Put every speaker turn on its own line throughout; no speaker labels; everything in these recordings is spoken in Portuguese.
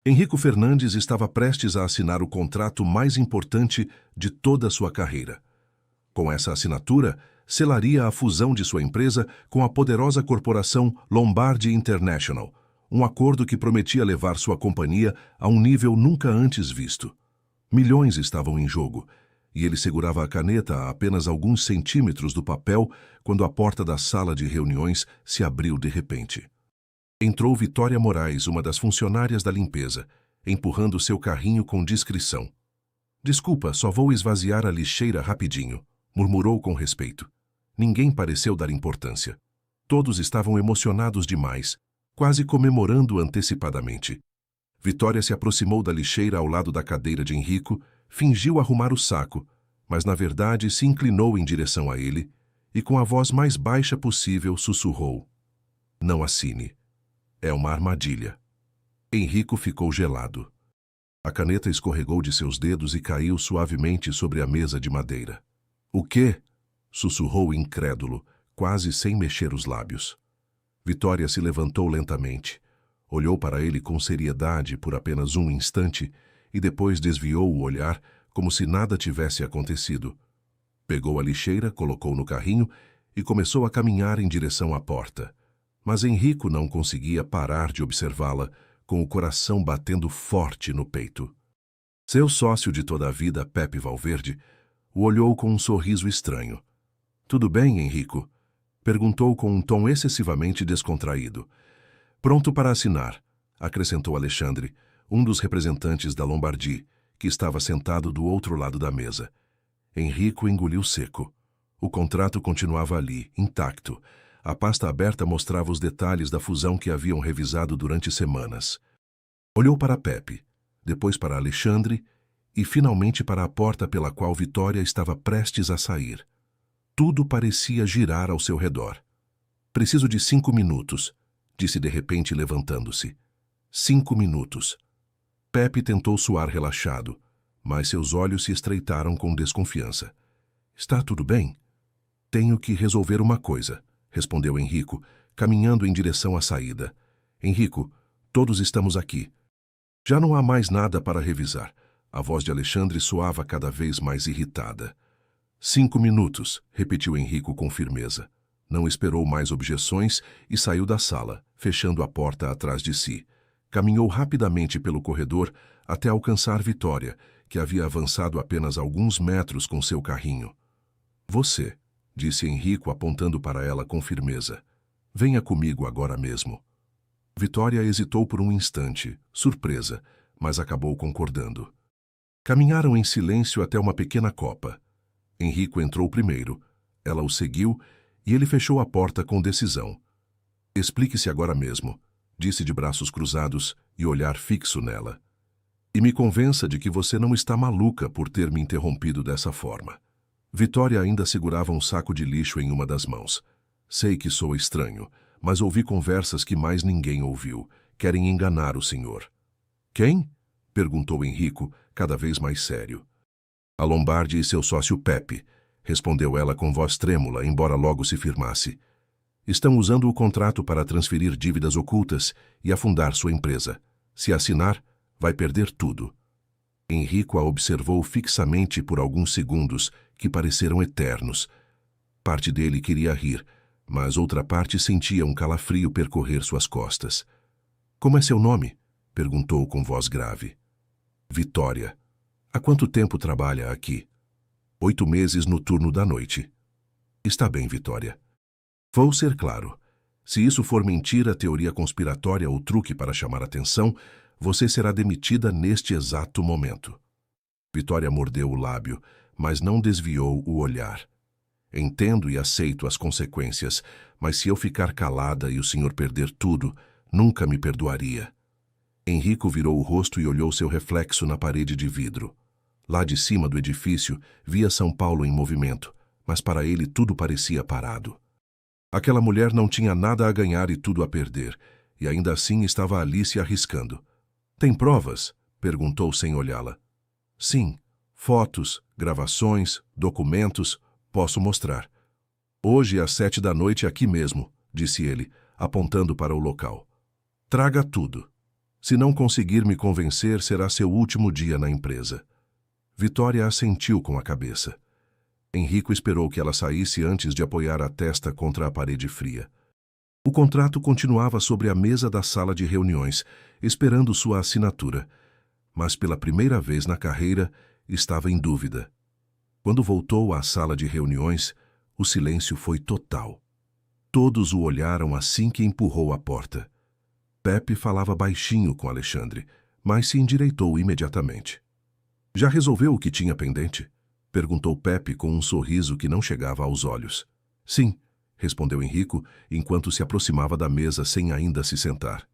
Henrico Fernandes estava prestes a assinar o contrato mais importante de toda a sua carreira. Com essa assinatura, selaria a fusão de sua empresa com a poderosa corporação Lombardi International, um acordo que prometia levar sua companhia a um nível nunca antes visto. Milhões estavam em jogo, e ele segurava a caneta a apenas alguns centímetros do papel quando a porta da sala de reuniões se abriu de repente. Entrou Vitória Moraes, uma das funcionárias da limpeza, empurrando seu carrinho com discrição. "Desculpa, só vou esvaziar a lixeira rapidinho", murmurou com respeito. Ninguém pareceu dar importância. Todos estavam emocionados demais, quase comemorando antecipadamente. Vitória se aproximou da lixeira ao lado da cadeira de Henrico, fingiu arrumar o saco, mas na verdade se inclinou em direção a ele e com a voz mais baixa possível sussurrou: "Não assine. É uma armadilha." Henrico ficou gelado. A caneta escorregou de seus dedos e caiu suavemente sobre a mesa de madeira. "O quê?" sussurrou incrédulo, quase sem mexer os lábios. Vitória se levantou lentamente, olhou para ele com seriedade por apenas um instante e depois desviou o olhar como se nada tivesse acontecido. Pegou a lixeira, colocou no carrinho e começou a caminhar em direção à porta. Mas Henrico não conseguia parar de observá-la, com o coração batendo forte no peito. Seu sócio de toda a vida, Pepe Valverde, o olhou com um sorriso estranho. "Tudo bem, Henrico?" perguntou com um tom excessivamente descontraído. "Pronto para assinar", acrescentou Alexandre, um dos representantes da Lombardi, que estava sentado do outro lado da mesa. Henrico engoliu seco. O contrato continuava ali, intacto. A pasta aberta mostrava os detalhes da fusão que haviam revisado durante semanas. Olhou para Pepe, depois para Alexandre e finalmente para a porta pela qual Vitória estava prestes a sair. Tudo parecia girar ao seu redor. "Preciso de 5 minutos", disse de repente levantando-se. 5 minutos. Pepe tentou soar relaxado, mas seus olhos se estreitaram com desconfiança. "Está tudo bem?" "Tenho que resolver uma coisa", respondeu Henrico, caminhando em direção à saída. "Henrico, todos estamos aqui." "Já não há mais nada para revisar." A voz de Alexandre soava cada vez mais irritada. 5 minutos, repetiu Henrico com firmeza. Não esperou mais objeções e saiu da sala, fechando a porta atrás de si. Caminhou rapidamente pelo corredor até alcançar Vitória, que havia avançado apenas alguns metros com seu carrinho. "Você", disse Henrico apontando para ela com firmeza. "Venha comigo agora mesmo." Vitória hesitou por um instante, surpresa, mas acabou concordando. Caminharam em silêncio até uma pequena copa. Henrico entrou primeiro, ela o seguiu e ele fechou a porta com decisão. "Explique-se agora mesmo", disse de braços cruzados e olhar fixo nela. "E me convença de que você não está maluca por ter me interrompido dessa forma." Vitória ainda segurava um saco de lixo em uma das mãos. "Sei que sou estranho, mas ouvi conversas que mais ninguém ouviu. Querem enganar o senhor." "Quem?" perguntou Henrico, cada vez mais sério. "A Lombardi e seu sócio Pepe", respondeu ela com voz trêmula, embora logo se firmasse. "Estão usando o contrato para transferir dívidas ocultas e afundar sua empresa. Se assinar, vai perder tudo." Henrico a observou fixamente por alguns segundos, que pareceram eternos. Parte dele queria rir, mas outra parte sentia um calafrio percorrer suas costas. "Como é seu nome?" perguntou com voz grave. "Vitória." "Há quanto tempo trabalha aqui?" 8 meses no turno da noite." "Está bem, Vitória. Vou ser claro. Se isso for mentira, teoria conspiratória ou truque para chamar atenção, você será demitida neste exato momento." Vitória mordeu o lábio, mas não desviou o olhar. "Entendo e aceito as consequências, mas se eu ficar calada e o senhor perder tudo, nunca me perdoaria." Henrico virou o rosto e olhou seu reflexo na parede de vidro. Lá de cima do edifício, via São Paulo em movimento, mas para ele tudo parecia parado. Aquela mulher não tinha nada a ganhar e tudo a perder, e ainda assim estava ali se arriscando. "Tem provas?" perguntou sem olhá-la. "Sim. Fotos, gravações, documentos, posso mostrar." "Hoje às 7 da noite aqui mesmo", disse ele, apontando para o local. "Traga tudo." Se não conseguir me convencer, será seu último dia na empresa. Vitória assentiu com a cabeça. Henrico esperou que ela saísse antes de apoiar a testa contra a parede fria. O contrato continuava sobre a mesa da sala de reuniões, esperando sua assinatura, mas pela primeira vez na carreira estava em dúvida. Quando voltou à sala de reuniões, o silêncio foi total. Todos o olharam assim que empurrou a porta. Pepe falava baixinho com Alexandre, mas se endireitou imediatamente. Já resolveu o que tinha pendente? Perguntou Pepe com um sorriso que não chegava aos olhos. Sim, respondeu Henrico, enquanto se aproximava da mesa sem ainda se sentar.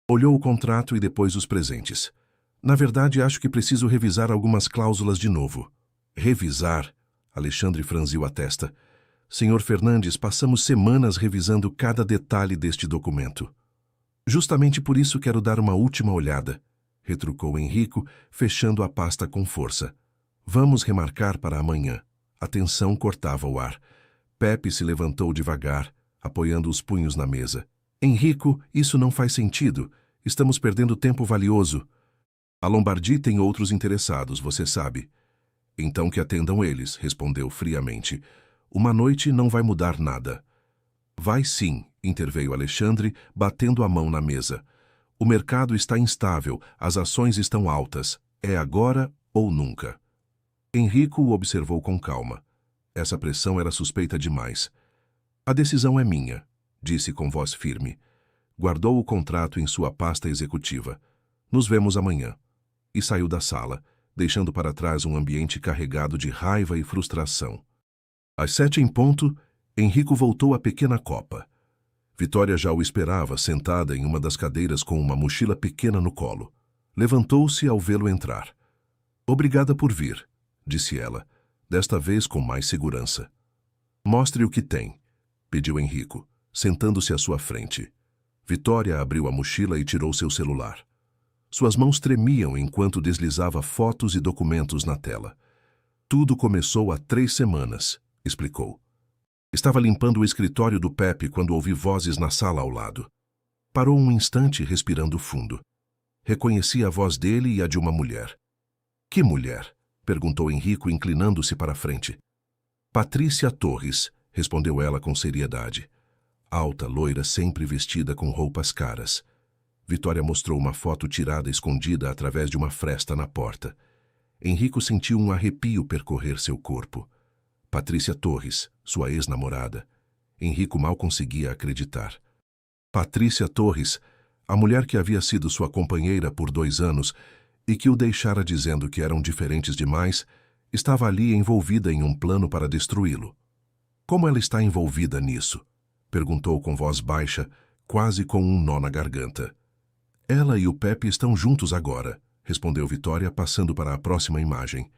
Olhou o contrato e depois os presentes. Na verdade, acho que preciso revisar algumas cláusulas de novo. Revisar? Alexandre franziu a testa. Senhor Fernandes, passamos semanas revisando cada detalhe deste documento. Justamente por isso quero dar uma última olhada, retrucou Henrico, fechando a pasta com força. Vamos remarcar para amanhã. A tensão cortava o ar. Pepe se levantou devagar, apoiando os punhos na mesa. Henrico, isso não faz sentido. Estamos perdendo tempo valioso. A Lombardi tem outros interessados, você sabe. Então que atendam eles, respondeu friamente. Uma noite não vai mudar nada. Vai sim, interveio Alexandre, batendo a mão na mesa. O mercado está instável, as ações estão altas. É agora ou nunca. Henrico o observou com calma. Essa pressão era suspeita demais. A decisão é minha, disse com voz firme. Guardou o contrato em sua pasta executiva. Nos vemos amanhã. E saiu da sala, deixando para trás um ambiente carregado de raiva e frustração. Às 7 em ponto, Henrico voltou à pequena copa. Vitória já o esperava, sentada em uma das cadeiras com uma mochila pequena no colo. Levantou-se ao vê-lo entrar. Obrigada por vir, disse ela, desta vez com mais segurança. Mostre o que tem, pediu Henrico, sentando-se à sua frente. Vitória abriu a mochila e tirou seu celular. Suas mãos tremiam enquanto deslizava fotos e documentos na tela. Tudo começou há 3 semanas, explicou. Estava limpando o escritório do Pepe quando ouvi vozes na sala ao lado. Parou um instante, respirando fundo. Reconheci a voz dele e a de uma mulher. Que mulher? Perguntou Henrico, inclinando-se para a frente. Patrícia Torres, respondeu ela com seriedade. Alta, loira, sempre vestida com roupas caras. Vitória mostrou uma foto tirada escondida através de uma fresta na porta. Henrico sentiu um arrepio percorrer seu corpo. Patrícia Torres, sua ex-namorada. Henrico mal conseguia acreditar. Patrícia Torres, a mulher que havia sido sua companheira por 2 anos e que o deixara dizendo que eram diferentes demais, estava ali envolvida em um plano para destruí-lo. Como ela está envolvida nisso? Perguntou com voz baixa, quase com um nó na garganta. Ela e o Pepe estão juntos agora, respondeu Vitória, passando para a próxima imagem.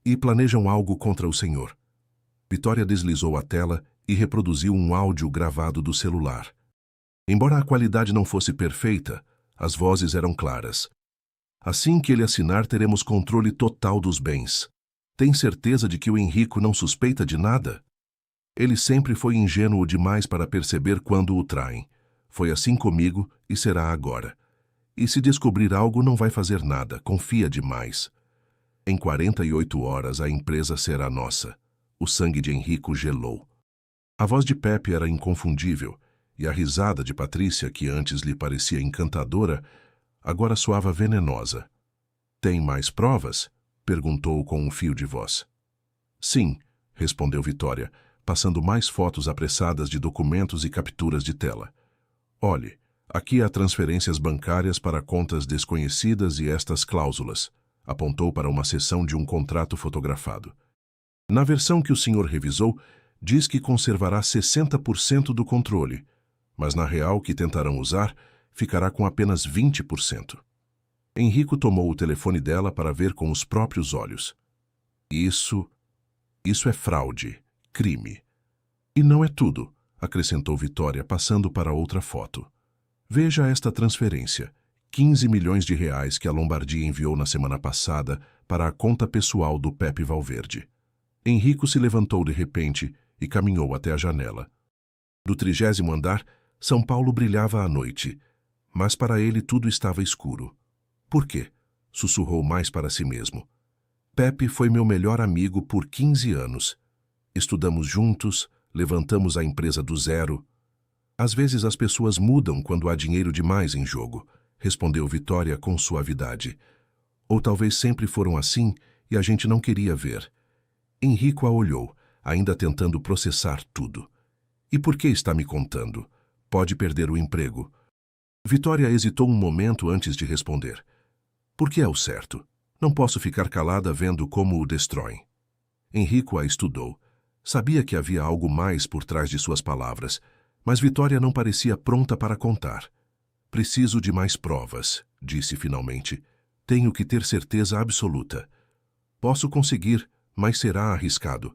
E planejam algo contra o senhor. Vitória deslizou a tela e reproduziu um áudio gravado do celular. Embora a qualidade não fosse perfeita, as vozes eram claras. Assim que ele assinar, teremos controle total dos bens. Tem certeza de que o Henrico não suspeita de nada? Ele sempre foi ingênuo demais para perceber quando o traem. Foi assim comigo e será agora. E se descobrir algo, não vai fazer nada, confia demais. Em 48 horas a empresa será nossa. O sangue de Henrico gelou. A voz de Pepe era inconfundível, e a risada de Patrícia, que antes lhe parecia encantadora, agora soava venenosa. Tem mais provas? Perguntou com um fio de voz. Sim, respondeu Vitória, passando mais fotos apressadas de documentos e capturas de tela. Olhe, aqui há transferências bancárias para contas desconhecidas e estas cláusulas. Apontou para uma seção de um contrato fotografado. Na versão que o senhor revisou, diz que conservará 60% do controle, mas na real que tentarão usar, ficará com apenas 20%. Henrico tomou o telefone dela para ver com os próprios olhos. Isso é fraude, crime. E não é tudo, acrescentou Vitória, passando para outra foto. Veja esta transferência, 15 milhões de reais que a Lombardi enviou na semana passada para a conta pessoal do Pepe Valverde. Henrico se levantou de repente e caminhou até a janela. Do 30º andar, São Paulo brilhava à noite, mas para ele tudo estava escuro. Por quê? Sussurrou mais para si mesmo. Pepe foi meu melhor amigo por 15 anos. Estudamos juntos, levantamos a empresa do zero. Às vezes as pessoas mudam quando há dinheiro demais em jogo, respondeu Vitória com suavidade. Ou talvez sempre foram assim e a gente não queria ver. Henrico a olhou, ainda tentando processar tudo. E por que está me contando? Pode perder o emprego. Vitória hesitou um momento antes de responder. Porque é o certo. Não posso ficar calada vendo como o destroem. Henrico a estudou. Sabia que havia algo mais por trás de suas palavras, mas Vitória não parecia pronta para contar. Preciso de mais provas, disse finalmente. Tenho que ter certeza absoluta. Posso conseguir, mas será arriscado.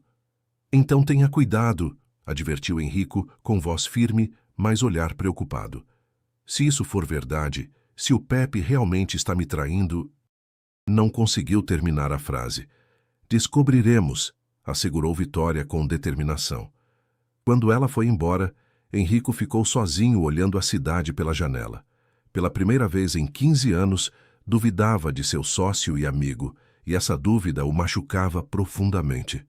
Então tenha cuidado, advertiu Henrico com voz firme, mas olhar preocupado. Se isso for verdade, se o Pepe realmente está me traindo... Não conseguiu terminar a frase. Descobriremos, assegurou Vitória com determinação. Quando ela foi embora, Henrico ficou sozinho olhando a cidade pela janela. Pela primeira vez em 15 anos, duvidava de seu sócio e amigo, e essa dúvida o machucava profundamente.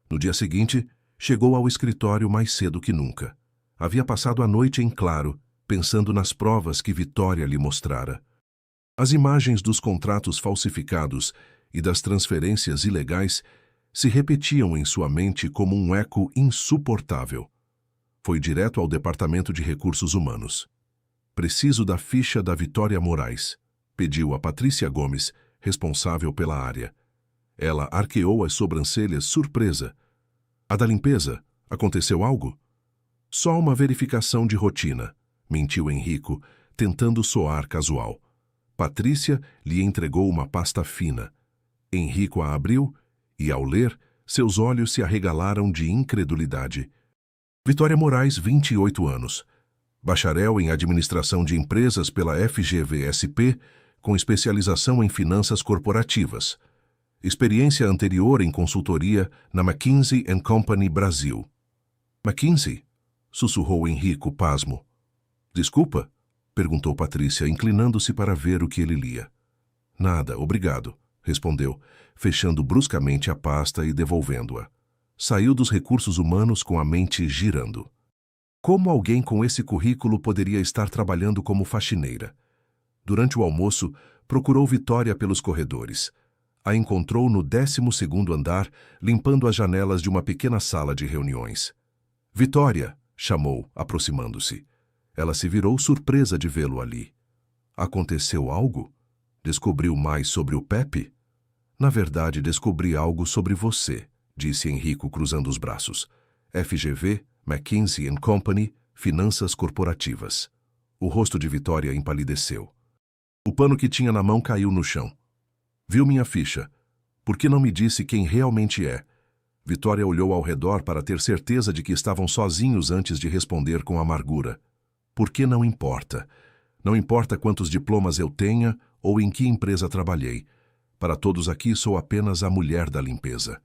No dia seguinte, chegou ao escritório mais cedo que nunca. Havia passado a noite em claro, pensando nas provas que Vitória lhe mostrara. As imagens dos contratos falsificados e das transferências ilegais se repetiam em sua mente como um eco insuportável. Foi direto ao Departamento de Recursos Humanos. Preciso da ficha da Vitória Moraes, pediu a Patrícia Gomes, responsável pela área. Ela arqueou as sobrancelhas, surpresa. A da limpeza? Aconteceu algo? Só uma verificação de rotina, mentiu Henrico, tentando soar casual. Patrícia lhe entregou uma pasta fina. Henrico a abriu e, ao ler, seus olhos se arregalaram de incredulidade. Vitória Moraes, 28 anos. Bacharel em Administração de Empresas pela FGV-SP, com especialização em finanças corporativas. Experiência anterior em consultoria na McKinsey & Company Brasil. McKinsey? Sussurrou Henrico, pasmo. Desculpa? Perguntou Patrícia, inclinando-se para ver o que ele lia. Nada, obrigado, respondeu, fechando bruscamente a pasta e devolvendo-a. Saiu dos recursos humanos com a mente girando. Como alguém com esse currículo poderia estar trabalhando como faxineira? Durante o almoço, procurou Vitória pelos corredores. A encontrou no 12º andar, limpando as janelas de uma pequena sala de reuniões. Vitória, chamou, aproximando-se. Ela se virou surpresa de vê-lo ali. Aconteceu algo? Descobriu mais sobre o Pepe? Na verdade, descobri algo sobre você, disse Henrico cruzando os braços. FGV, McKinsey & Company, Finanças Corporativas. O rosto de Vitória empalideceu. O pano que tinha na mão caiu no chão. Viu minha ficha. Por que não me disse quem realmente é? Vitória olhou ao redor para ter certeza de que estavam sozinhos antes de responder com amargura. Por que não importa? Não importa quantos diplomas eu tenha ou em que empresa trabalhei. Para todos aqui sou apenas a mulher da limpeza.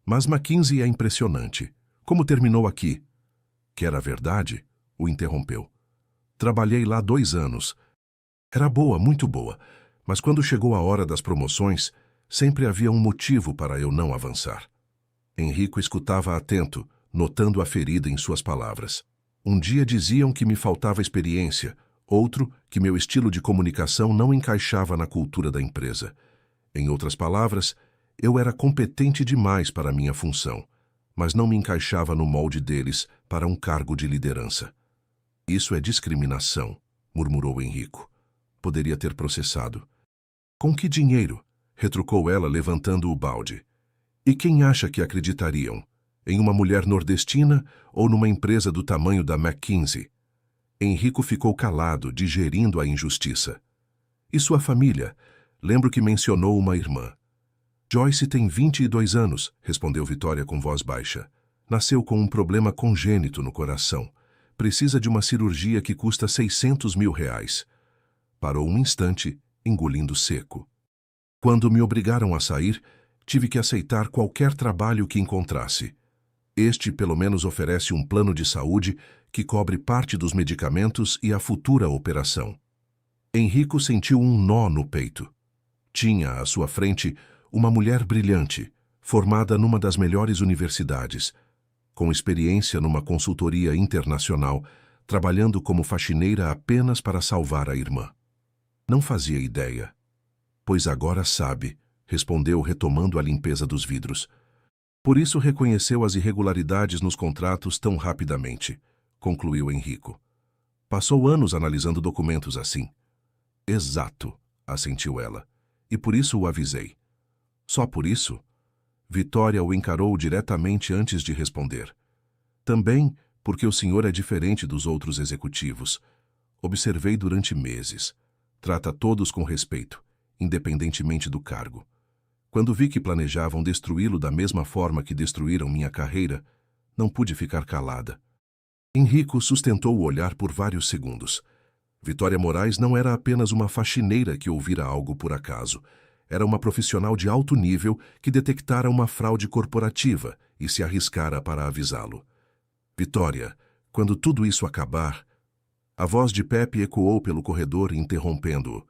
Mas McKinsey é impressionante. Como terminou aqui? Que era verdade? O interrompeu. Trabalhei lá 2 anos. Era boa, muito boa. Mas quando chegou a hora das promoções, sempre havia um motivo para eu não avançar. Henrico escutava atento, notando a ferida em suas palavras. Um dia diziam que me faltava experiência, outro que meu estilo de comunicação não encaixava na cultura da empresa. Em outras palavras, eu era competente demais para minha função, mas não me encaixava no molde deles para um cargo de liderança. Isso é discriminação, murmurou Henrico. Poderia ter processado. Com que dinheiro? Retrucou ela, levantando o balde. E quem acha que acreditariam? Em uma mulher nordestina ou numa empresa do tamanho da McKinsey? Henrico ficou calado, digerindo a injustiça. E sua família? Lembro que mencionou uma irmã. Joyce tem 22 anos, respondeu Vitória com voz baixa. Nasceu com um problema congênito no coração. Precisa de uma cirurgia que custa R$600 mil. Parou um instante, engolindo seco. Quando me obrigaram a sair, tive que aceitar qualquer trabalho que encontrasse. Este, pelo menos, oferece um plano de saúde que cobre parte dos medicamentos e a futura operação. Henrico sentiu um nó no peito. Tinha à sua frente uma mulher brilhante, formada numa das melhores universidades, com experiência numa consultoria internacional, trabalhando como faxineira apenas para salvar a irmã. Não fazia ideia. Pois agora sabe, respondeu retomando a limpeza dos vidros. Por isso reconheceu as irregularidades nos contratos tão rapidamente, concluiu Henrico. Passou anos analisando documentos assim. Exato, assentiu ela. E por isso o avisei. Só por isso? Vitória o encarou diretamente antes de responder. Também porque o senhor é diferente dos outros executivos. Observei durante meses. Trata todos com respeito, independentemente do cargo. Quando vi que planejavam destruí-lo da mesma forma que destruíram minha carreira, não pude ficar calada. Henrico sustentou o olhar por vários segundos. Vitória Moraes não era apenas uma faxineira que ouvira algo por acaso. Era uma profissional de alto nível que detectara uma fraude corporativa e se arriscara para avisá-lo. Vitória, quando tudo isso acabar... A voz de Pepe ecoou pelo corredor, interrompendo-o.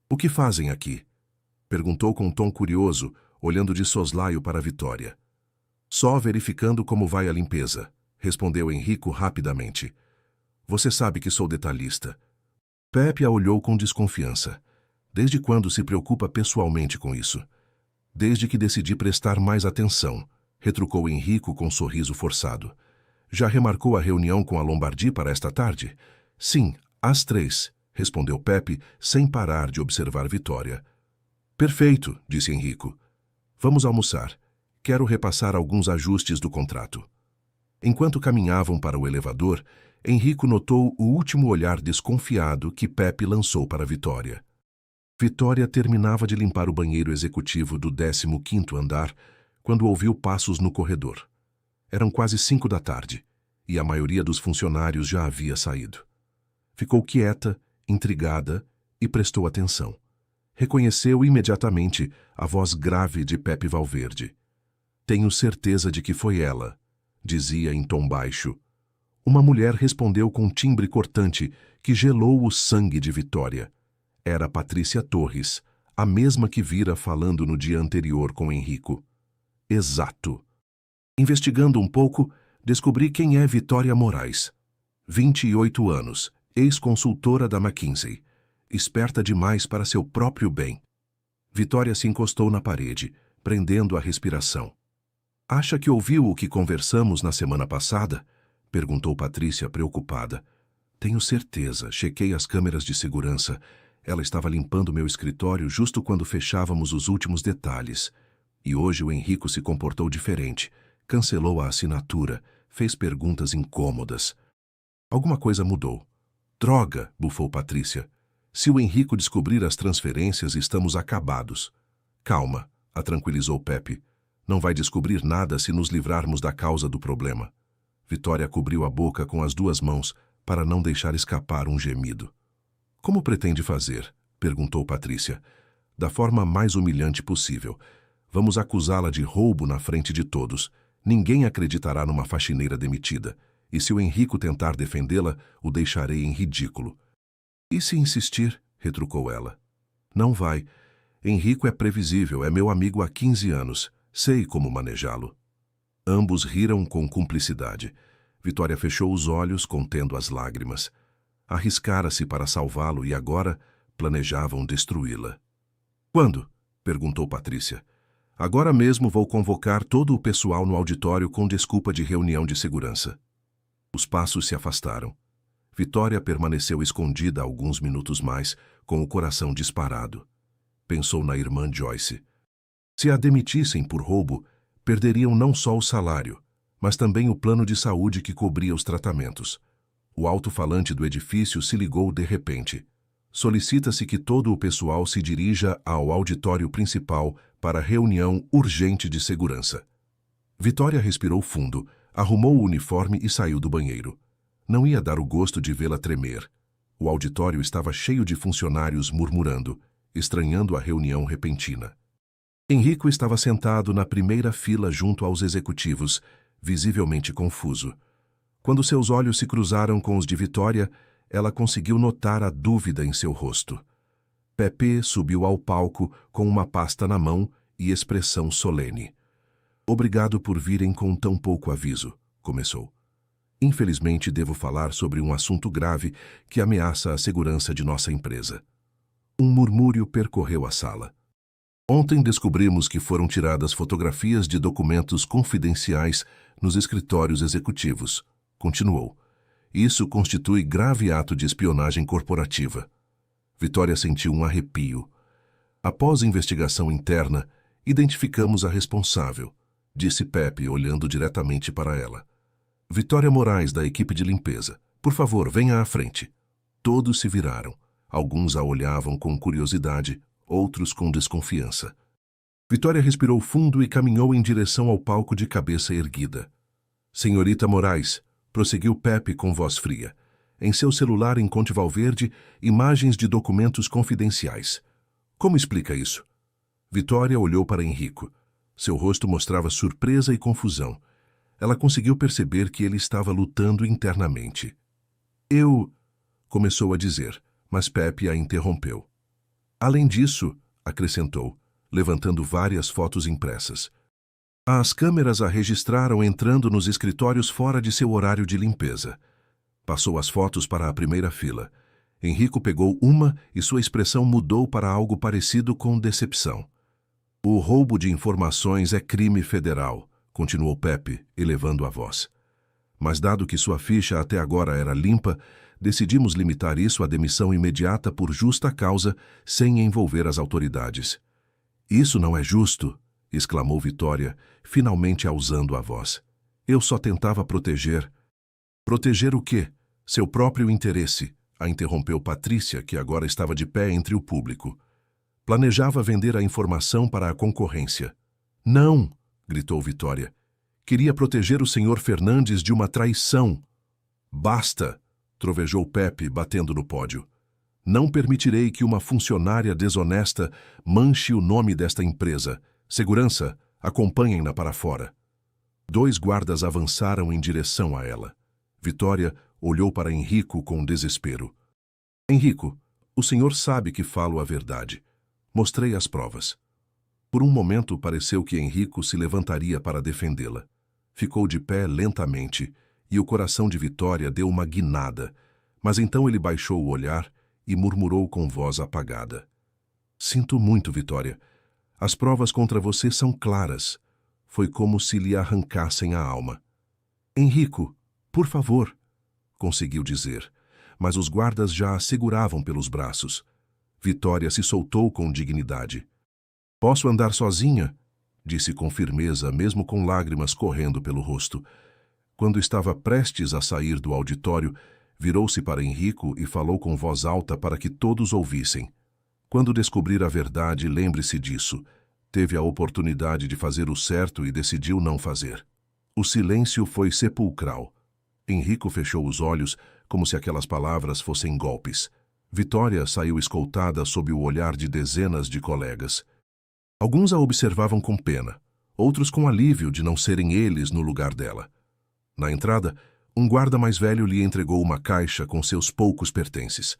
O que fazem aqui? Perguntou com um tom curioso, olhando de soslaio para Vitória. Só verificando como vai a limpeza, respondeu Henrico rapidamente. Você sabe que sou detalhista. Pepe a olhou com desconfiança. Desde quando se preocupa pessoalmente com isso? Desde que decidi prestar mais atenção, retrucou Henrico com um sorriso forçado. Já remarcou a reunião com a Lombardi para esta tarde? Sim, às 3, respondeu Pepe, sem parar de observar Vitória. Perfeito, disse Henrico. Vamos almoçar. Quero repassar alguns ajustes do contrato. Enquanto caminhavam para o elevador, Henrico notou o último olhar desconfiado que Pepe lançou para Vitória. Vitória terminava de limpar o banheiro executivo do 15º andar quando ouviu passos no corredor. Eram quase 5 da tarde, e a maioria dos funcionários já havia saído. Ficou quieta, intrigada, e prestou atenção. Reconheceu imediatamente a voz grave de Pepe Valverde. Tenho certeza de que foi ela, dizia em tom baixo. Uma mulher respondeu com um timbre cortante que gelou o sangue de Vitória. Era Patrícia Torres, a mesma que vira falando no dia anterior com Henrico. Exato. Investigando um pouco, descobri quem é Vitória Moraes. 28 anos, ex-consultora da McKinsey. Esperta demais para seu próprio bem. Vitória se encostou na parede, prendendo a respiração. Acha que ouviu o que conversamos na semana passada? Perguntou Patrícia, preocupada. Tenho certeza, chequei as câmeras de segurança. Ela estava limpando meu escritório justo quando fechávamos os últimos detalhes. E hoje o Henrico se comportou diferente. Cancelou a assinatura, fez perguntas incômodas. Alguma coisa mudou. Droga, bufou Patrícia. Se o Henrico descobrir as transferências, estamos acabados. Calma, a tranquilizou Pepe. Não vai descobrir nada se nos livrarmos da causa do problema. Vitória cobriu a boca com as 2 mãos para não deixar escapar um gemido. Como pretende fazer? Perguntou Patrícia. Da forma mais humilhante possível. Vamos acusá-la de roubo na frente de todos. Ninguém acreditará numa faxineira demitida. E se o Henrico tentar defendê-la, o deixarei em ridículo. E se insistir? Retrucou ela. Não vai. Henrico é previsível, é meu amigo há 15 anos. Sei como manejá-lo. Ambos riram com cumplicidade. Vitória fechou os olhos, contendo as lágrimas. Arriscara-se para salvá-lo e agora planejavam destruí-la. Quando? Perguntou Patrícia. Agora mesmo vou convocar todo o pessoal no auditório com desculpa de reunião de segurança. Os passos se afastaram. Vitória permaneceu escondida alguns minutos mais, com o coração disparado. Pensou na irmã Joyce. Se a demitissem por roubo, perderiam não só o salário, mas também o plano de saúde que cobria os tratamentos. O alto-falante do edifício se ligou de repente. Solicita-se que todo o pessoal se dirija ao auditório principal para reunião urgente de segurança. Vitória respirou fundo, arrumou o uniforme e saiu do banheiro. Não ia dar o gosto de vê-la tremer. O auditório estava cheio de funcionários murmurando, estranhando a reunião repentina. Henrico estava sentado na primeira fila junto aos executivos, visivelmente confuso. Quando seus olhos se cruzaram com os de Vitória, ela conseguiu notar a dúvida em seu rosto. Pepe subiu ao palco com uma pasta na mão e expressão solene. Obrigado por virem com tão pouco aviso, começou. Infelizmente devo falar sobre um assunto grave que ameaça a segurança de nossa empresa. Um murmúrio percorreu a sala. Ontem descobrimos que foram tiradas fotografias de documentos confidenciais nos escritórios executivos, continuou. Isso constitui grave ato de espionagem corporativa. Vitória sentiu um arrepio. Após investigação interna, identificamos a responsável, disse Pepe, olhando diretamente para ela. Vitória Moraes, da equipe de limpeza. Por favor, venha à frente. Todos se viraram. Alguns a olhavam com curiosidade, outros com desconfiança. Vitória respirou fundo e caminhou em direção ao palco de cabeça erguida. Senhorita Moraes, prosseguiu Pepe com voz fria. Em seu celular encontre Valverde imagens de documentos confidenciais. Como explica isso? Vitória olhou para Henrico. Seu rosto mostrava surpresa e confusão. Ela conseguiu perceber que ele estava lutando internamente. Eu... começou a dizer, mas Pepe a interrompeu. Além disso, acrescentou, levantando várias fotos impressas. As câmeras a registraram entrando nos escritórios fora de seu horário de limpeza. Passou as fotos para a primeira fila. Henrico pegou uma e sua expressão mudou para algo parecido com decepção. O roubo de informações é crime federal, continuou Pepe, elevando a voz. Mas dado que sua ficha até agora era limpa, decidimos limitar isso à demissão imediata por justa causa, sem envolver as autoridades. Isso não é justo, exclamou Vitória, finalmente alçando a voz. Eu só tentava proteger... Proteger o quê? Seu próprio interesse, a interrompeu Patrícia, que agora estava de pé entre o público. Planejava vender a informação para a concorrência. Não, gritou Vitória. Queria proteger o senhor Fernandes de uma traição. Basta, trovejou Pepe, batendo no pódio. Não permitirei que uma funcionária desonesta manche o nome desta empresa. Segurança, acompanhem-na para fora. 2 guardas avançaram em direção a ela. Vitória olhou para Henrico com desespero. Henrico, o senhor sabe que falo a verdade. Mostrei as provas. Por um momento pareceu que Henrico se levantaria para defendê-la. Ficou de pé lentamente e o coração de Vitória deu uma guinada, mas então ele baixou o olhar e murmurou com voz apagada. Sinto muito, Vitória. As provas contra você são claras. Foi como se lhe arrancassem a alma. Henrico, por favor, conseguiu dizer, mas os guardas já a seguravam pelos braços. Vitória se soltou com dignidade. Posso andar sozinha? Disse com firmeza, mesmo com lágrimas correndo pelo rosto. Quando estava prestes a sair do auditório, virou-se para Henrico e falou com voz alta para que todos ouvissem. Quando descobrir a verdade, lembre-se disso. Teve a oportunidade de fazer o certo e decidiu não fazer. O silêncio foi sepulcral. Henrico fechou os olhos como se aquelas palavras fossem golpes. Vitória saiu escoltada sob o olhar de dezenas de colegas. Alguns a observavam com pena, outros com alívio de não serem eles no lugar dela. Na entrada, um guarda mais velho lhe entregou uma caixa com seus poucos pertences.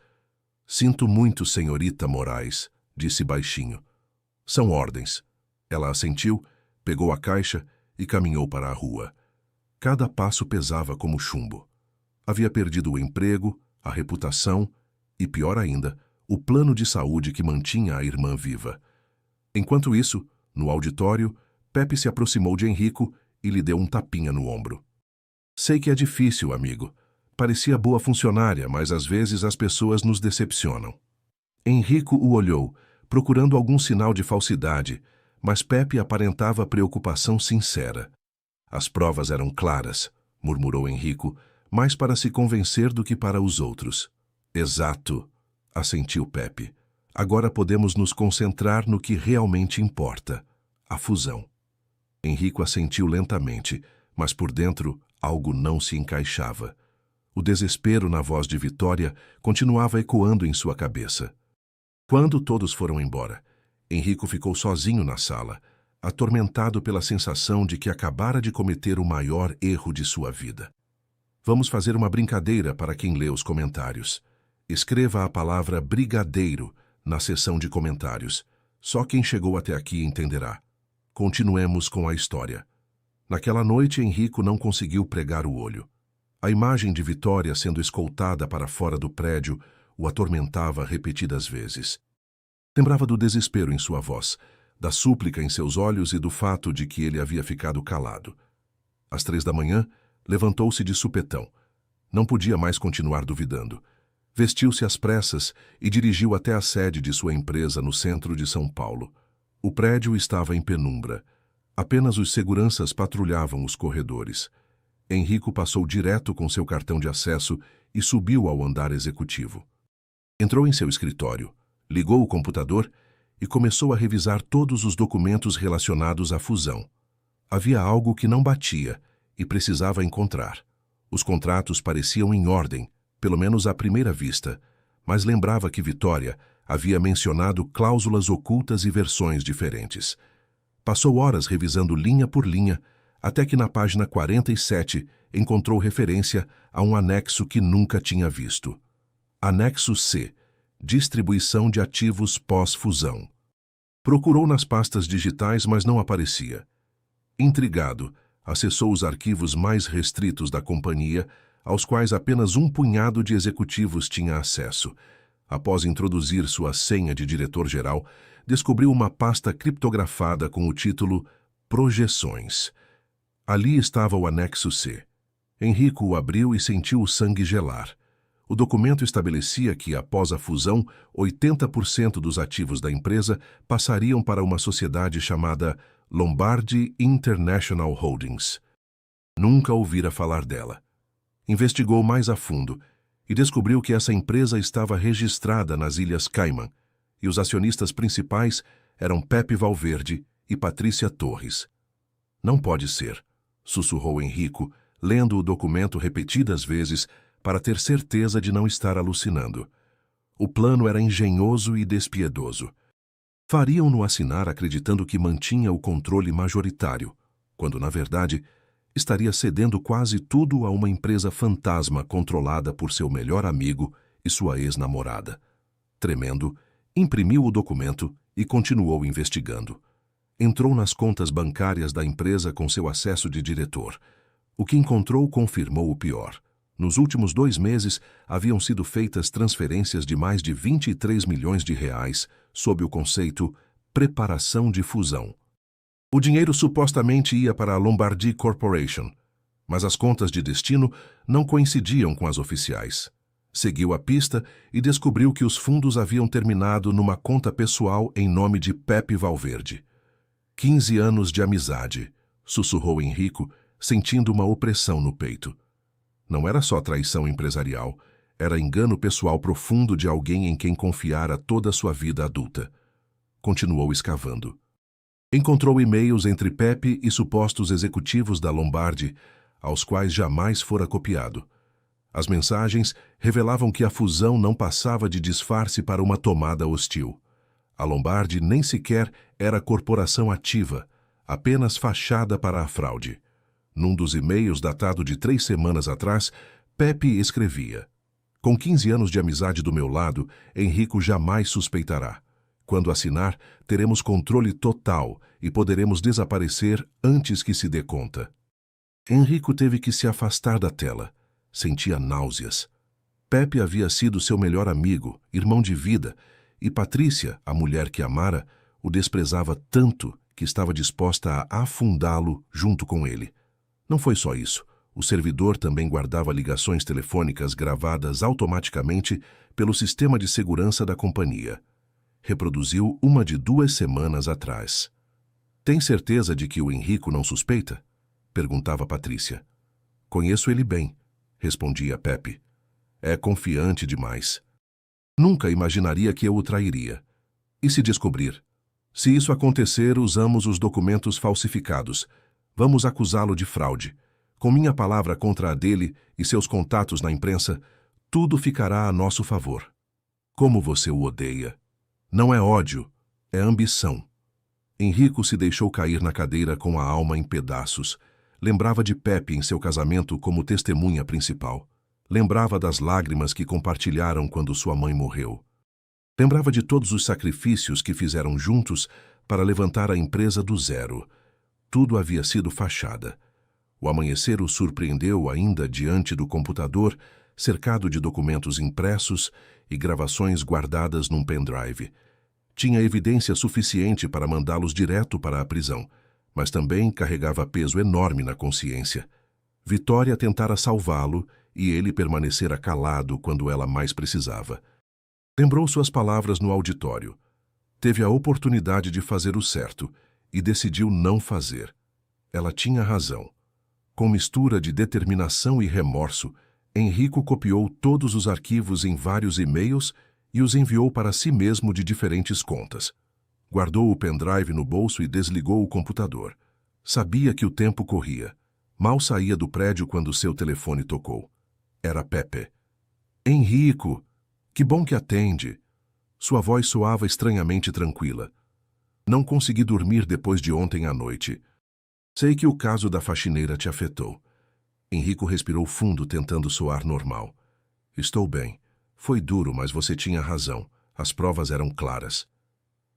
Sinto muito, senhorita Moraes, disse baixinho. São ordens. Ela assentiu, pegou a caixa e caminhou para a rua. Cada passo pesava como chumbo. Havia perdido o emprego, a reputação e, pior ainda, o plano de saúde que mantinha a irmã viva. Enquanto isso, no auditório, Pepe se aproximou de Henrico e lhe deu um tapinha no ombro. Sei que é difícil, amigo. Parecia boa funcionária, mas às vezes as pessoas nos decepcionam. Henrico o olhou, procurando algum sinal de falsidade, mas Pepe aparentava preocupação sincera. As provas eram claras, murmurou Henrico, mais para se convencer do que para os outros. Exato, assentiu Pepe. Agora podemos nos concentrar no que realmente importa, a fusão. Henrico assentiu lentamente, mas por dentro algo não se encaixava. O desespero na voz de Vitória continuava ecoando em sua cabeça. Quando todos foram embora, Henrico ficou sozinho na sala, atormentado pela sensação de que acabara de cometer o maior erro de sua vida. Vamos fazer uma brincadeira para quem lê os comentários. Escreva a palavra brigadeiro na seção de comentários. Só quem chegou até aqui entenderá. Continuemos com a história. Naquela noite, Henrico não conseguiu pregar o olho. A imagem de Vitória sendo escoltada para fora do prédio o atormentava repetidas vezes. Lembrava do desespero em sua voz, da súplica em seus olhos e do fato de que ele havia ficado calado. Às 3 da manhã, levantou-se de supetão. Não podia mais continuar duvidando. Vestiu-se às pressas e dirigiu até a sede de sua empresa no centro de São Paulo. O prédio estava em penumbra. Apenas os seguranças patrulhavam os corredores. Henrico passou direto com seu cartão de acesso e subiu ao andar executivo. Entrou em seu escritório, ligou o computador e começou a revisar todos os documentos relacionados à fusão. Havia algo que não batia e precisava encontrar. Os contratos pareciam em ordem, pelo menos à primeira vista, mas lembrava que Vitória havia mencionado cláusulas ocultas e versões diferentes. Passou horas revisando linha por linha, até que na página 47 encontrou referência a um anexo que nunca tinha visto. Anexo C. Distribuição de ativos pós-fusão. Procurou nas pastas digitais, mas não aparecia. Intrigado, acessou os arquivos mais restritos da companhia, aos quais apenas um punhado de executivos tinha acesso. Após introduzir sua senha de diretor-geral, descobriu uma pasta criptografada com o título Projeções. Ali estava o anexo C. Henrico o abriu e sentiu o sangue gelar. O documento estabelecia que, após a fusão, 80% dos ativos da empresa passariam para uma sociedade chamada Lombardi International Holdings. Nunca ouvira falar dela. Investigou mais a fundo e descobriu que essa empresa estava registrada nas Ilhas Caimã e os acionistas principais eram Pepe Valverde e Patrícia Torres. Não pode ser, sussurrou Henrico, lendo o documento repetidas vezes para ter certeza de não estar alucinando. O plano era engenhoso e despiedoso. Fariam-no assinar acreditando que mantinha o controle majoritário, quando, na verdade, estaria cedendo quase tudo a uma empresa fantasma controlada por seu melhor amigo e sua ex-namorada. Tremendo, imprimiu o documento e continuou investigando. Entrou nas contas bancárias da empresa com seu acesso de diretor. O que encontrou confirmou o pior. Nos últimos 2 meses, haviam sido feitas transferências de mais de 23 milhões de reais sob o conceito preparação de fusão. O dinheiro supostamente ia para a Lombardi Corporation, mas as contas de destino não coincidiam com as oficiais. Seguiu a pista e descobriu que os fundos haviam terminado numa conta pessoal em nome de Pepe Valverde. 15 anos de amizade, sussurrou Henrico, sentindo uma opressão no peito. Não era só traição empresarial, era engano pessoal profundo de alguém em quem confiara toda a sua vida adulta. Continuou escavando. Encontrou e-mails entre Pepe e supostos executivos da Lombardi, aos quais jamais fora copiado. As mensagens revelavam que a fusão não passava de disfarce para uma tomada hostil. A Lombardi nem sequer era corporação ativa, apenas fachada para a fraude. Num dos e-mails datado de 3 semanas atrás, Pepe escrevia: com 15 anos de amizade do meu lado, Henrico jamais suspeitará. Quando assinar, teremos controle total e poderemos desaparecer antes que se dê conta. Henrico teve que se afastar da tela. Sentia náuseas. Pepe havia sido seu melhor amigo, irmão de vida, e Patrícia, a mulher que amara, o desprezava tanto que estava disposta a afundá-lo junto com ele. Não foi só isso. O servidor também guardava ligações telefônicas gravadas automaticamente pelo sistema de segurança da companhia. Reproduziu uma de 2 semanas atrás. Tem certeza de que o Henrico não suspeita? Perguntava Patrícia. Conheço ele bem, respondia Pepe. É confiante demais. Nunca imaginaria que eu o trairia. E se descobrir? Se isso acontecer, usamos os documentos falsificados. Vamos acusá-lo de fraude. Com minha palavra contra a dele e seus contatos na imprensa, tudo ficará a nosso favor. Como você o odeia. Não é ódio, é ambição. Henrico se deixou cair na cadeira com a alma em pedaços. lembrava de Pepe em seu casamento como testemunha principal. Lembrava das lágrimas que compartilharam quando sua mãe morreu. Lembrava de todos os sacrifícios que fizeram juntos para levantar a empresa do zero. Tudo havia sido fachada. O amanhecer o surpreendeu ainda diante do computador, cercado de documentos impressos e gravações guardadas num pendrive. Tinha evidência suficiente para mandá-los direto para a prisão, mas também carregava peso enorme na consciência. Vitória tentara salvá-lo e ele permanecera calado quando ela mais precisava. Lembrou suas palavras no auditório. Teve a oportunidade de fazer o certo e decidiu não fazer. Ela tinha razão. Com mistura de determinação e remorso, Henrico copiou todos os arquivos em vários e-mails e os enviou para si mesmo de diferentes contas. Guardou o pendrive no bolso e desligou o computador. Sabia que o tempo corria. Mal saía do prédio quando seu telefone tocou. Era Pepe. Henrico! Que bom que atende. Sua voz soava estranhamente tranquila. Não consegui dormir depois de ontem à noite. Sei que o caso da faxineira te afetou. Henrico respirou fundo, tentando soar normal. Estou bem. Foi duro, mas você tinha razão. As provas eram claras.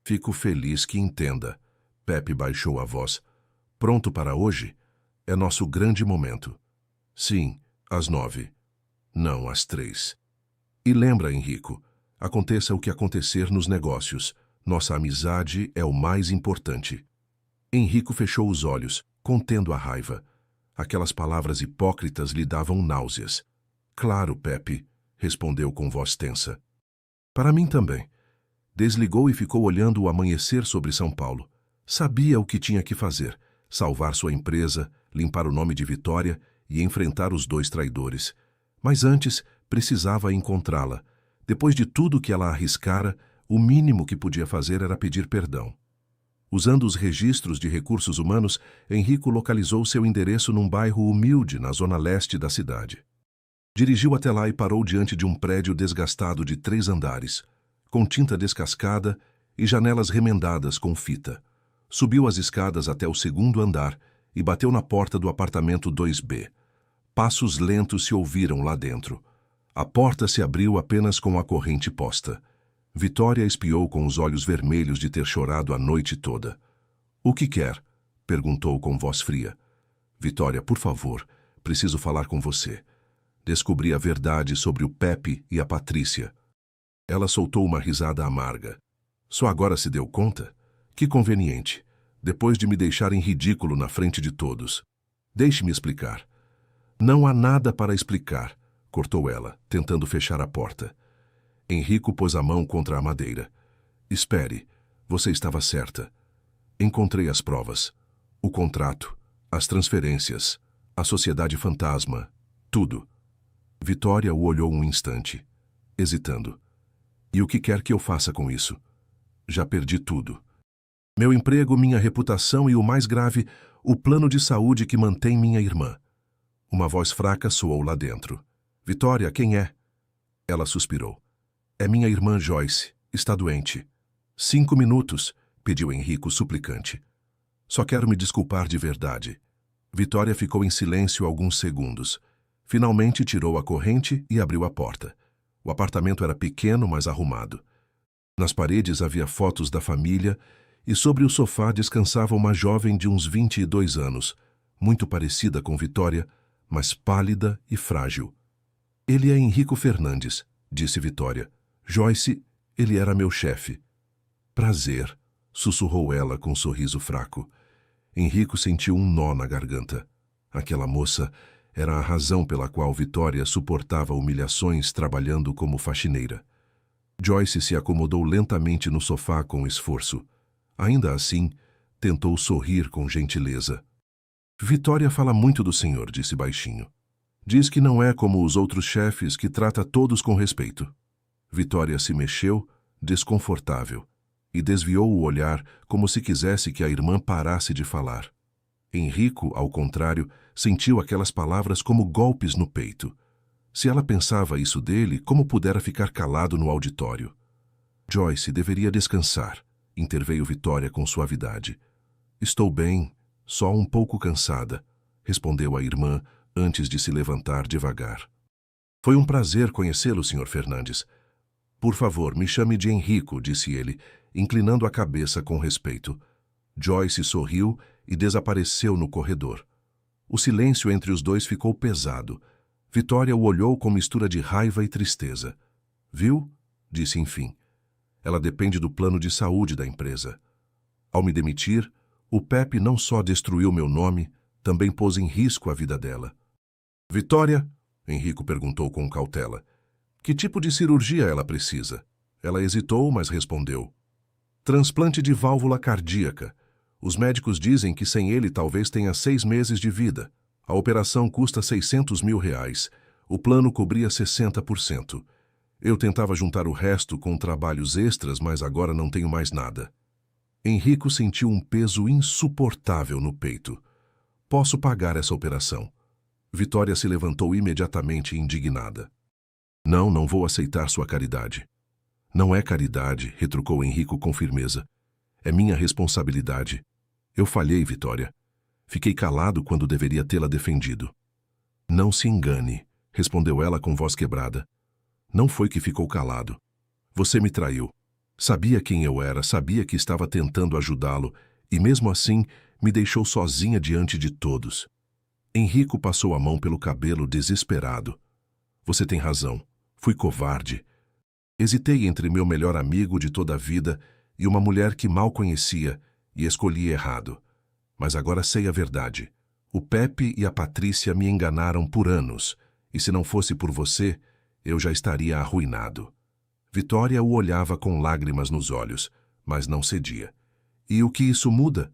Fico feliz que entenda. Pepe baixou a voz. Pronto para hoje? É nosso grande momento. Sim, às 9. Não, às 3. E lembra, Henrico, aconteça o que acontecer nos negócios, nossa amizade é o mais importante. Henrico fechou os olhos, contendo a raiva. Aquelas palavras hipócritas lhe davam náuseas. Claro, Pepe, respondeu com voz tensa. Para mim também. Desligou e ficou olhando o amanhecer sobre São Paulo. Sabia o que tinha que fazer: salvar sua empresa, limpar o nome de Vitória e enfrentar os dois traidores. Mas antes, precisava encontrá-la. Depois de tudo que ela arriscara, o mínimo que podia fazer era pedir perdão. Usando os registros de recursos humanos, Henrico localizou seu endereço num bairro humilde na zona leste da cidade. Dirigiu até lá e parou diante de um prédio desgastado de 3 andares, com tinta descascada e janelas remendadas com fita. Subiu as escadas até o 2º andar e bateu na porta do apartamento 2B. Passos lentos se ouviram lá dentro. A porta se abriu apenas com a corrente posta. Vitória espiou com os olhos vermelhos de ter chorado a noite toda. — O que quer? Perguntou com voz fria. — Vitória, por favor, preciso falar com você. Descobri a verdade sobre o Pepe e a Patrícia. Ela soltou uma risada amarga. Só agora se deu conta? Que conveniente, depois de me deixar em ridículo na frente de todos. Deixe-me explicar. Não há nada para explicar, cortou ela, tentando fechar a porta. Henrico pôs a mão contra a madeira. Espere, você estava certa. Encontrei as provas. O contrato, as transferências, a sociedade fantasma, tudo. Vitória o olhou um instante, hesitando. E o que quer que eu faça com isso? Já perdi tudo. Meu emprego, minha reputação e, o mais grave, o plano de saúde que mantém minha irmã. Uma voz fraca soou lá dentro. Vitória, quem é? Ela suspirou. É minha irmã Joyce. Está doente. 5 minutos, pediu Henrico suplicante. Só quero me desculpar de verdade. Vitória ficou em silêncio alguns segundos. Finalmente tirou a corrente e abriu a porta. O apartamento era pequeno, mas arrumado. Nas paredes havia fotos da família e sobre o sofá descansava uma jovem de uns 22 anos, muito parecida com Vitória, mas pálida e frágil. Ele é Henrico Fernandes, disse Vitória. Joyce, ele era meu chefe. Prazer, sussurrou ela com um sorriso fraco. Henrico sentiu um nó na garganta. Aquela moça era a razão pela qual Vitória suportava humilhações trabalhando como faxineira. Joyce se acomodou lentamente no sofá com esforço. Ainda assim, tentou sorrir com gentileza. Vitória fala muito do senhor, disse baixinho. Diz que não é como os outros chefes, que trata todos com respeito. Vitória se mexeu, desconfortável, e desviou o olhar como se quisesse que a irmã parasse de falar. Henrico, ao contrário, sentiu aquelas palavras como golpes no peito. Se ela pensava isso dele, como pudera ficar calado no auditório? Joyce deveria descansar, interveio Vitória com suavidade. Estou bem, só um pouco cansada. respondeu a irmã antes de se levantar devagar. Foi um prazer conhecê-lo, Sr. Fernandes. Por favor, me chame de Henrico, disse ele, inclinando a cabeça com respeito. Joyce sorriu e desapareceu no corredor. O silêncio entre os dois ficou pesado. Vitória o olhou com mistura de raiva e tristeza. Viu? Disse enfim. Ela depende do plano de saúde da empresa. Ao me demitir, o Pepe não só destruiu meu nome, também pôs em risco a vida dela. Vitória? Henrico perguntou com cautela. Que tipo de cirurgia ela precisa? Ela hesitou, mas respondeu. Transplante de válvula cardíaca. Os médicos dizem que sem ele talvez tenha 6 meses de vida. A operação custa R$600 mil. O plano cobria 60%. Eu tentava juntar o resto com trabalhos extras, mas agora não tenho mais nada. Henrico sentiu um peso insuportável no peito. Posso pagar essa operação. Vitória se levantou imediatamente indignada. Não vou aceitar sua caridade. Não é caridade, retrucou Henrico com firmeza. É minha responsabilidade. Eu falhei, Vitória. Fiquei calado quando deveria tê-la defendido. Não se engane, respondeu ela com voz quebrada. Não foi que ficou calado. Você me traiu. Sabia quem eu era, sabia que estava tentando ajudá-lo, e mesmo assim me deixou sozinha diante de todos. Henrico passou a mão pelo cabelo desesperado. Você tem razão. Fui covarde. Hesitei entre meu melhor amigo de toda a vida e uma mulher que mal conhecia, e escolhi errado. Mas agora sei a verdade. O Pepe e a Patrícia me enganaram por anos, e se não fosse por você, eu já estaria arruinado. Vitória o olhava com lágrimas nos olhos, mas não cedia. E o que isso muda?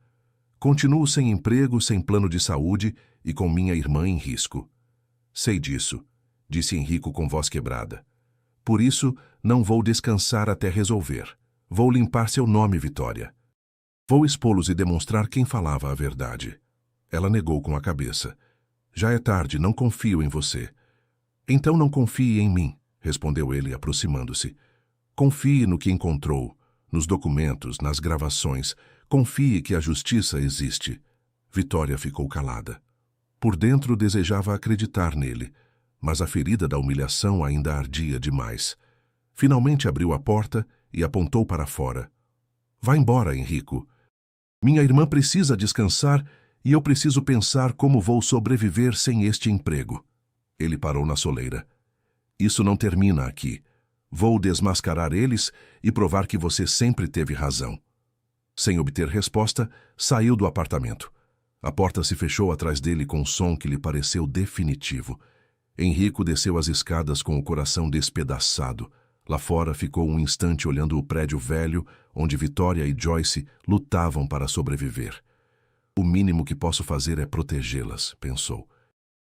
Continuo sem emprego, sem plano de saúde e com minha irmã em risco. Sei disso, disse Henrico com voz quebrada. Por isso, não vou descansar até resolver. Vou limpar seu nome, Vitória. Vou expô-los e demonstrar quem falava a verdade. Ela negou com a cabeça. Já é tarde, não confio em você. Então não confie em mim, respondeu ele, aproximando-se. Confie no que encontrou, nos documentos, nas gravações. Confie que a justiça existe. Vitória ficou calada. Por dentro desejava acreditar nele, mas a ferida da humilhação ainda ardia demais. Finalmente abriu a porta e apontou para fora. Vá embora, Henrico. Minha irmã precisa descansar e eu preciso pensar como vou sobreviver sem este emprego. Ele parou na soleira. Isso não termina aqui. Vou desmascarar eles e provar que você sempre teve razão. Sem obter resposta, saiu do apartamento. A porta se fechou atrás dele com um som que lhe pareceu definitivo. Henrico desceu as escadas com o coração despedaçado. Lá fora ficou um instante olhando o prédio velho, onde Vitória e Joyce lutavam para sobreviver. O mínimo que posso fazer é protegê-las, pensou.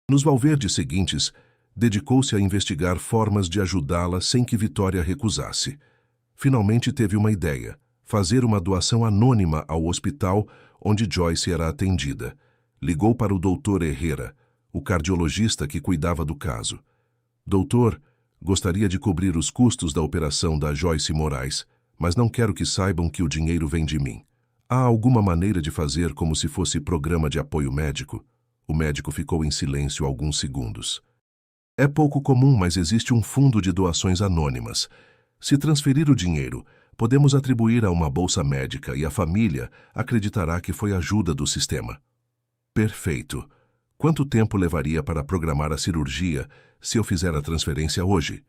Nos Valverdes seguintes, dedicou-se a investigar formas de ajudá-la sem que Vitória recusasse. Finalmente teve uma ideia: fazer uma doação anônima ao hospital onde Joyce era atendida. Ligou para o Dr. Herrera, o cardiologista que cuidava do caso. Doutor, gostaria de cobrir os custos da operação da Joyce Moraes, mas não quero que saibam que o dinheiro vem de mim. Há alguma maneira de fazer como se fosse programa de apoio médico? O médico ficou em silêncio alguns segundos. É pouco comum, mas existe um fundo de doações anônimas. Se transferir o dinheiro, podemos atribuir a uma bolsa médica e a família acreditará que foi ajuda do sistema. Perfeito. Quanto tempo levaria para programar a cirurgia se eu fizer a transferência hoje?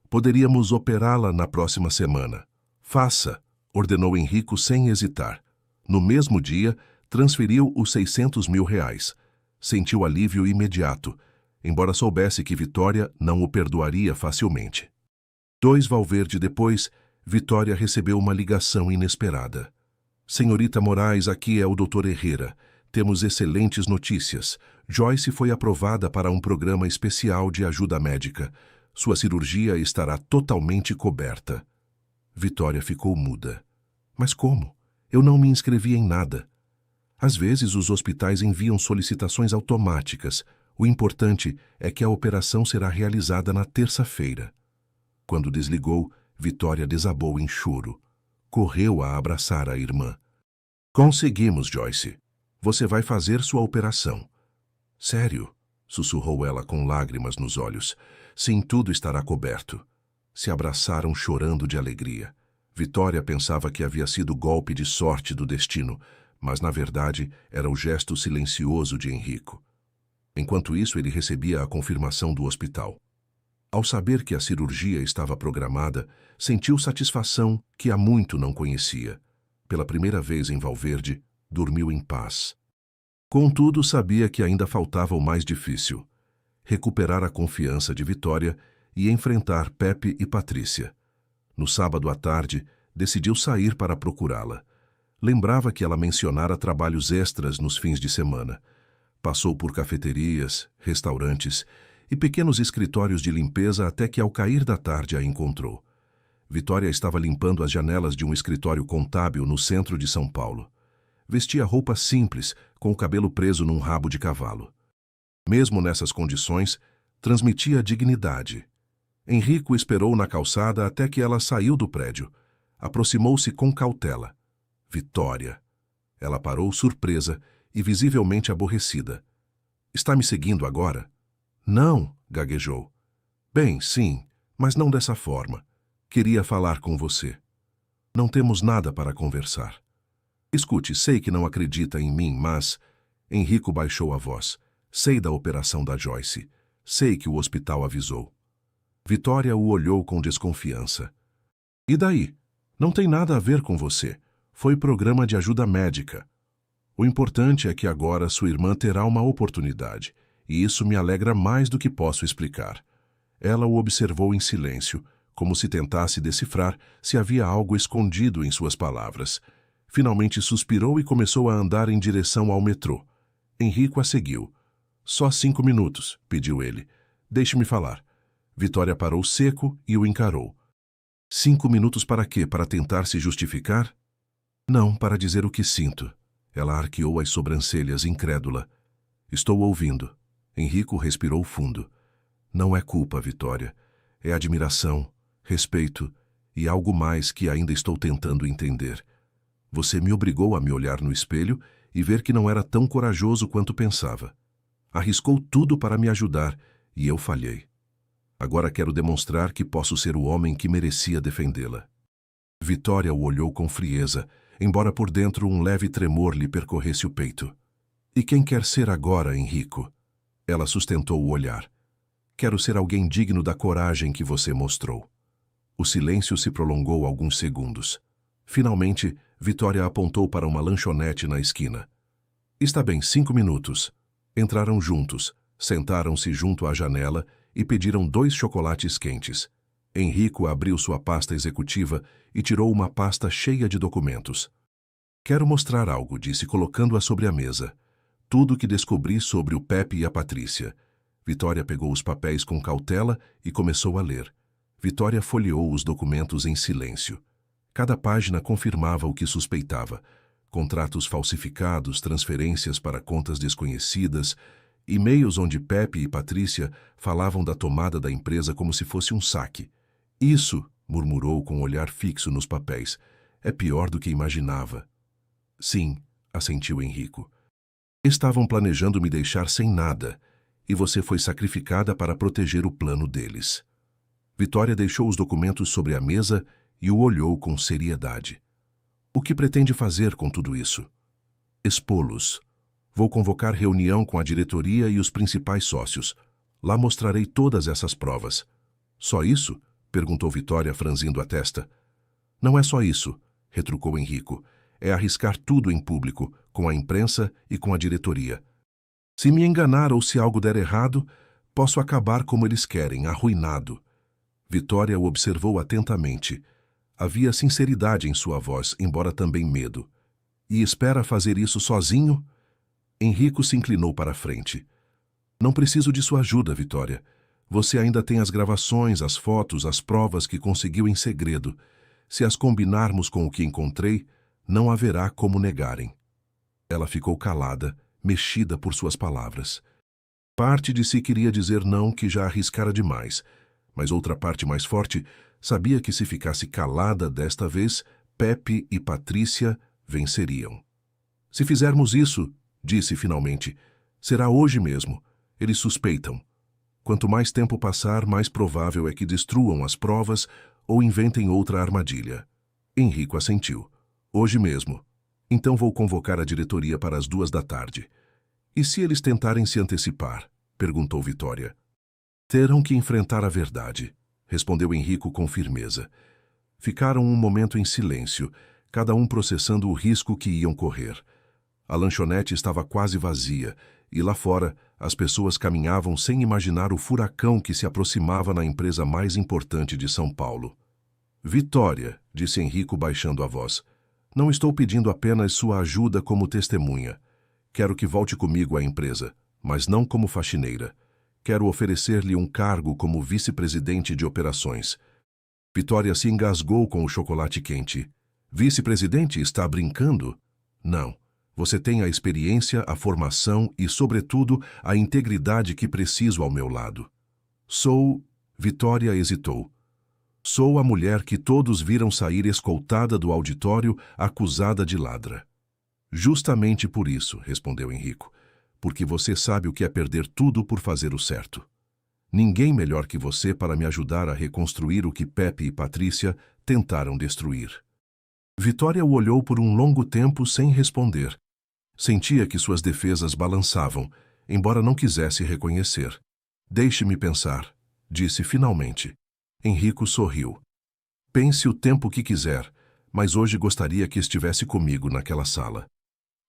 Poderíamos operá-la na próxima semana. Faça, ordenou Henrico sem hesitar. No mesmo dia, transferiu os R$600 mil. Sentiu alívio imediato, embora soubesse que Vitória não o perdoaria facilmente. 2 Valverde depois, Vitória recebeu uma ligação inesperada. Senhorita Moraes, aqui é o Dr. Herrera. Temos excelentes notícias. Joyce foi aprovada para um programa especial de ajuda médica. Sua cirurgia estará totalmente coberta. Vitória ficou muda. Mas como? Eu não me inscrevi em nada. Às vezes os hospitais enviam solicitações automáticas. O importante é que a operação será realizada na terça-feira. Quando desligou, Vitória desabou em choro. Correu a abraçar a irmã. Conseguimos, Joyce. Você vai fazer sua operação. Sério? Sussurrou ela com lágrimas nos olhos. Sim, tudo estará coberto. Se abraçaram chorando de alegria. Vitória pensava que havia sido golpe de sorte do destino, mas na verdade era o gesto silencioso de Henrico. Enquanto isso, ele recebia a confirmação do hospital. Ao saber que a cirurgia estava programada, sentiu satisfação que há muito não conhecia. Pela primeira vez em Valverde, dormiu em paz. Contudo, sabia que ainda faltava o mais difícil: recuperar a confiança de Vitória e enfrentar Pepe e Patrícia. No sábado à tarde, decidiu sair para procurá-la. Lembrava que ela mencionara trabalhos extras nos fins de semana. Passou por cafeterias, restaurantes e pequenos escritórios de limpeza até que, ao cair da tarde, a encontrou. Vitória estava limpando as janelas de um escritório contábil no centro de São Paulo. Vestia roupa simples, com o cabelo preso num rabo de cavalo. Mesmo nessas condições, transmitia dignidade. Henrico esperou na calçada até que ela saiu do prédio. Aproximou-se com cautela. Vitória. Ela parou surpresa e visivelmente aborrecida. Está me seguindo agora? Não, gaguejou. Bem, sim, mas não dessa forma. Queria falar com você. Não temos nada para conversar. Escute, sei que não acredita em mim, mas... Henrico baixou a voz. Sei da operação da Joyce. Sei que o hospital avisou. Vitória o olhou com desconfiança. E daí? Não tem nada a ver com você. Foi programa de ajuda médica. O importante é que agora sua irmã terá uma oportunidade, e isso me alegra mais do que posso explicar. Ela o observou em silêncio, como se tentasse decifrar se havia algo escondido em suas palavras. Finalmente suspirou e começou a andar em direção ao metrô. Henrico a seguiu. Só 5 minutos, pediu ele. Deixe-me falar. Vitória parou seco e o encarou. 5 minutos para quê? Para tentar se justificar? Não, para dizer o que sinto. Ela arqueou as sobrancelhas, incrédula. Estou ouvindo. Henrico respirou fundo. Não é culpa, Vitória. É admiração, respeito e algo mais que ainda estou tentando entender. Você me obrigou a me olhar no espelho e ver que não era tão corajoso quanto pensava. Arriscou tudo para me ajudar e eu falhei. Agora quero demonstrar que posso ser o homem que merecia defendê-la. Vitória o olhou com frieza, embora por dentro um leve tremor lhe percorresse o peito. E quem quer ser agora, Henrico? Ela sustentou o olhar. Quero ser alguém digno da coragem que você mostrou. O silêncio se prolongou alguns segundos. Finalmente, Vitória apontou para uma lanchonete na esquina. Está bem, 5 minutos. Entraram juntos, sentaram-se junto à janela e pediram 2 chocolates quentes. Henrico abriu sua pasta executiva e tirou uma pasta cheia de documentos. Quero mostrar algo, disse, colocando-a sobre a mesa. Tudo o que descobri sobre o Pepe e a Patrícia. Vitória pegou os papéis com cautela e começou a ler. Vitória folheou os documentos em silêncio. Cada página confirmava o que suspeitava. Contratos falsificados, transferências para contas desconhecidas, e-mails onde Pepe e Patrícia falavam da tomada da empresa como se fosse um saque. Isso, murmurou com um olhar fixo nos papéis, é pior do que imaginava. Sim, assentiu Henrico. Estavam planejando me deixar sem nada, e você foi sacrificada para proteger o plano deles. Vitória deixou os documentos sobre a mesa e o olhou com seriedade. O que pretende fazer com tudo isso? Expô-los. Vou convocar reunião com a diretoria e os principais sócios. Lá mostrarei todas essas provas. Só isso? Perguntou Vitória, franzindo a testa. Não é só isso, retrucou Henrico. É arriscar tudo em público, com a imprensa e com a diretoria. Se me enganar ou se algo der errado, posso acabar como eles querem, arruinado. Vitória o observou atentamente. Havia sinceridade em sua voz, embora também medo. E espera fazer isso sozinho? Henrico se inclinou para a frente. Não preciso de sua ajuda, Vitória. Você ainda tem as gravações, as fotos, as provas que conseguiu em segredo. Se as combinarmos com o que encontrei, não haverá como negarem. Ela ficou calada, mexida por suas palavras. Parte de si queria dizer não, que já arriscara demais, mas outra parte mais forte sabia que se ficasse calada desta vez, Pepe e Patrícia venceriam. Se fizermos isso, disse finalmente, Será hoje mesmo. Eles suspeitam. Quanto mais tempo passar, mais provável é que destruam as provas ou inventem outra armadilha. Henrico assentiu. Hoje mesmo. Então vou convocar a diretoria para as 2 da tarde. E se eles tentarem se antecipar? Perguntou Vitória. Terão que enfrentar a verdade, respondeu Henrico com firmeza. Ficaram um momento em silêncio, cada um processando o risco que iam correr. A lanchonete estava quase vazia, e lá fora as pessoas caminhavam sem imaginar o furacão que se aproximava na empresa mais importante de São Paulo. Vitória, disse Henrico baixando a voz, não estou pedindo apenas sua ajuda como testemunha. Quero que volte comigo à empresa, mas não como faxineira. Quero oferecer-lhe um cargo como vice-presidente de operações. Vitória se engasgou com o chocolate quente. Vice-presidente está brincando? Não. Você tem a experiência, a formação e, sobretudo, a integridade que preciso ao meu lado. Sou... Vitória hesitou. Sou a mulher que todos viram sair escoltada do auditório, acusada de ladra. Justamente por isso, respondeu Henrico, porque você sabe o que é perder tudo por fazer o certo. Ninguém melhor que você para me ajudar a reconstruir o que Pepe e Patrícia tentaram destruir. Vitória o olhou por um longo tempo sem responder. Sentia que suas defesas balançavam, embora não quisesse reconhecer. Deixe-me pensar, disse finalmente. Henrico sorriu. Pense o tempo que quiser, mas hoje gostaria que estivesse comigo naquela sala.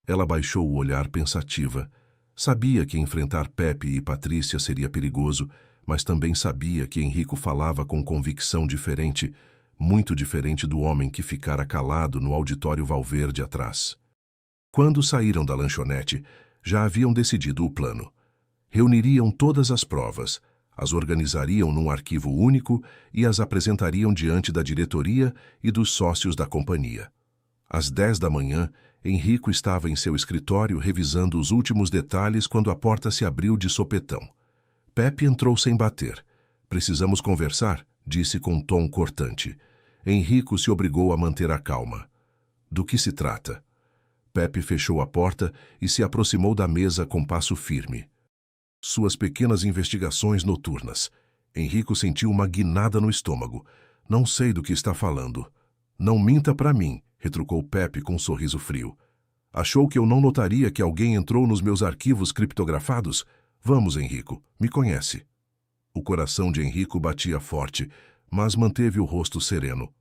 Ela baixou o olhar pensativa. Sabia que enfrentar Pepe e Patrícia seria perigoso, mas também sabia que Henrico falava com convicção diferente, muito diferente do homem que ficara calado no auditório Valverde atrás. Quando saíram da lanchonete, já haviam decidido o plano. Reuniriam todas as provas, as organizariam num arquivo único e as apresentariam diante da diretoria e dos sócios da companhia. Às 10 da manhã, Henrico estava em seu escritório revisando os últimos detalhes quando a porta se abriu de sopetão. Pepe entrou sem bater. Precisamos conversar, disse com tom cortante. Henrico se obrigou a manter a calma. Do que se trata? Pepe fechou a porta e se aproximou da mesa com passo firme. Suas pequenas investigações noturnas. Henrico sentiu uma guinada no estômago. Não sei do que está falando. Não minta para mim, retrucou Pepe com um sorriso frio. Achou que eu não notaria que alguém entrou nos meus arquivos criptografados? Vamos, Henrico, me conhece. O coração de Henrico batia forte, mas manteve o rosto sereno.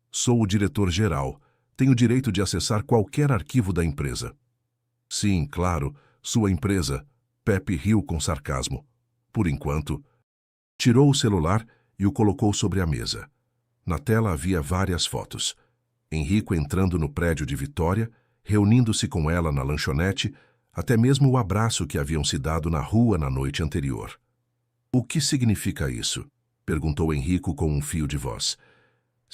Sou o diretor-geral. Tenho direito de acessar qualquer arquivo da empresa. Sim, claro, sua empresa. Pepe riu com sarcasmo. Por enquanto. Tirou o celular e o colocou sobre a mesa. Na tela havia várias fotos. Henrico entrando no prédio de Vitória, reunindo-se com ela na lanchonete, até mesmo o abraço que haviam se dado na rua na noite anterior. O que significa isso? Perguntou Henrico com um fio de voz.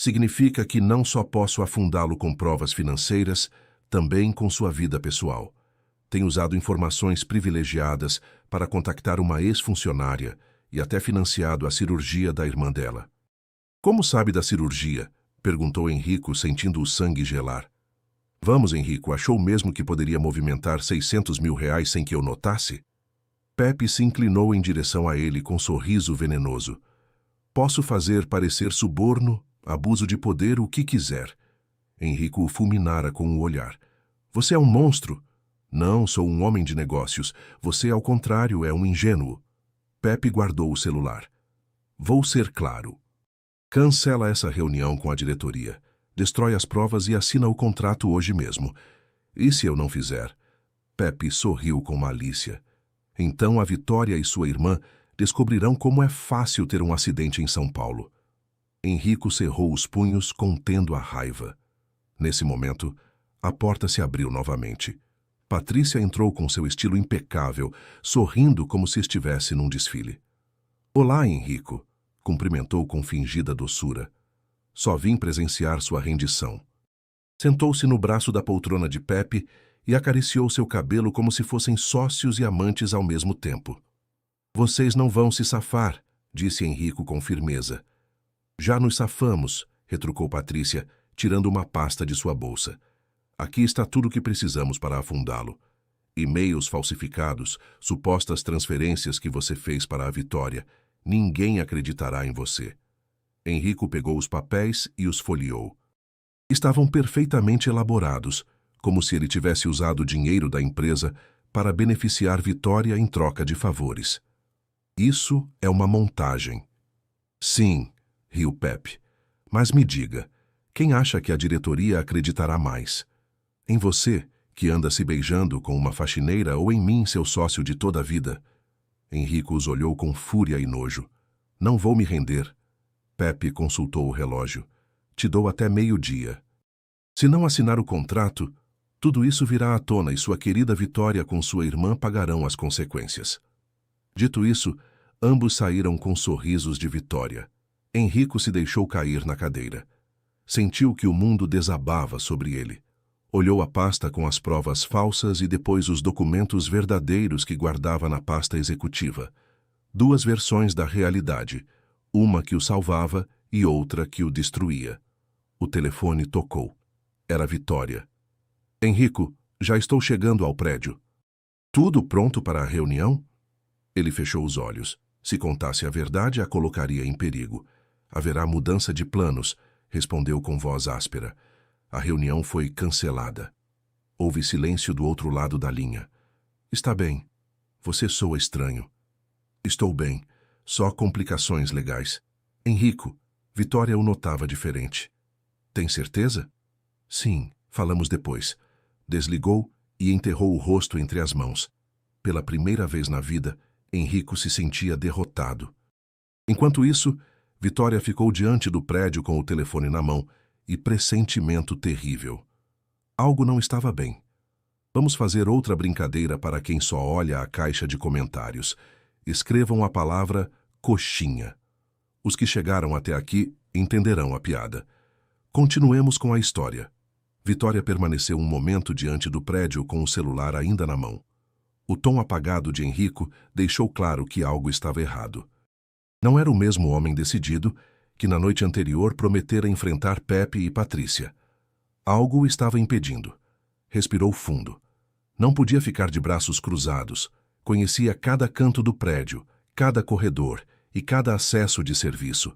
Significa que não só posso afundá-lo com provas financeiras, também com sua vida pessoal. Tem usado informações privilegiadas para contactar uma ex-funcionária e até financiado a cirurgia da irmã dela. Como sabe da cirurgia? Perguntou Henrico, sentindo o sangue gelar. Vamos, Henrico, achou mesmo que poderia movimentar 600 mil reais sem que eu notasse? Pepe se inclinou em direção a ele com um sorriso venenoso. Posso fazer parecer suborno, abuso de poder, o que quiser. Henrico o fulminara com o olhar. Você é um monstro. Não, sou um homem de negócios. Você, ao contrário, é um ingênuo. Pepe guardou o celular. Vou ser claro. Cancela essa reunião com a diretoria. Destrói as provas e assina o contrato hoje mesmo. E se eu não fizer? Pepe sorriu com malícia. Então a Vitória e sua irmã descobrirão como é fácil ter um acidente em São Paulo. Henrico cerrou os punhos, contendo a raiva. Nesse momento, a porta se abriu novamente. Patrícia entrou com seu estilo impecável, sorrindo como se estivesse num desfile. Olá, Henrico, cumprimentou com fingida doçura. Só vim presenciar sua rendição. Sentou-se no braço da poltrona de Pepe e acariciou seu cabelo como se fossem sócios e amantes ao mesmo tempo. Vocês não vão se safar, disse Henrico com firmeza. Já nos safamos, retrucou Patrícia, tirando uma pasta de sua bolsa. Aqui está tudo o que precisamos para afundá-lo. e-mails falsificados, supostas transferências que você fez para a Vitória. Ninguém acreditará em você. Henrico pegou os papéis e os folheou. Estavam perfeitamente elaborados, como se ele tivesse usado o dinheiro da empresa para beneficiar Vitória em troca de favores. Isso é uma montagem. Sim, riu Pepe. Mas me diga, quem acha que a diretoria acreditará mais? Em você, que anda se beijando com uma faxineira, ou em mim, seu sócio de toda a vida? Henrico os olhou com fúria e nojo. Não vou me render. Pepe consultou o relógio. Te dou até meio-dia. Se não assinar o contrato, tudo isso virá à tona e sua querida Vitória com sua irmã pagarão as consequências. Dito isso, ambos saíram com sorrisos de vitória. Henrico se deixou cair na cadeira. Sentiu que o mundo desabava sobre ele. Olhou a pasta com as provas falsas e depois os documentos verdadeiros que guardava na pasta executiva. Duas versões da realidade, uma que o salvava e outra que o destruía. O telefone tocou. Era Vitória. Henrico, já estou chegando ao prédio. Tudo pronto para a reunião? Ele fechou os olhos. Se contasse a verdade, a colocaria em perigo. Haverá mudança de planos, respondeu com voz áspera. A reunião foi cancelada. Houve silêncio do outro lado da linha. Está bem. Você soa estranho. Estou bem. Só complicações legais. Henrico, Vitória o notava diferente. Tem certeza? Sim, falamos depois. Desligou e enterrou o rosto entre as mãos. Pela primeira vez na vida, Henrico se sentia derrotado. Enquanto isso, Vitória ficou diante do prédio com o telefone na mão e pressentimento terrível. Algo não estava bem. Vamos fazer outra brincadeira para quem só olha a caixa de comentários. Escrevam a palavra coxinha. Os que chegaram até aqui entenderão a piada. Continuemos com a história. Vitória permaneceu um momento diante do prédio com o celular ainda na mão. O tom apagado de Henrico deixou claro que algo estava errado. Não era o mesmo homem decidido que na noite anterior prometera enfrentar Pepe e Patrícia. Algo o estava impedindo. Respirou fundo. Não podia ficar de braços cruzados. Conhecia cada canto do prédio, cada corredor e cada acesso de serviço.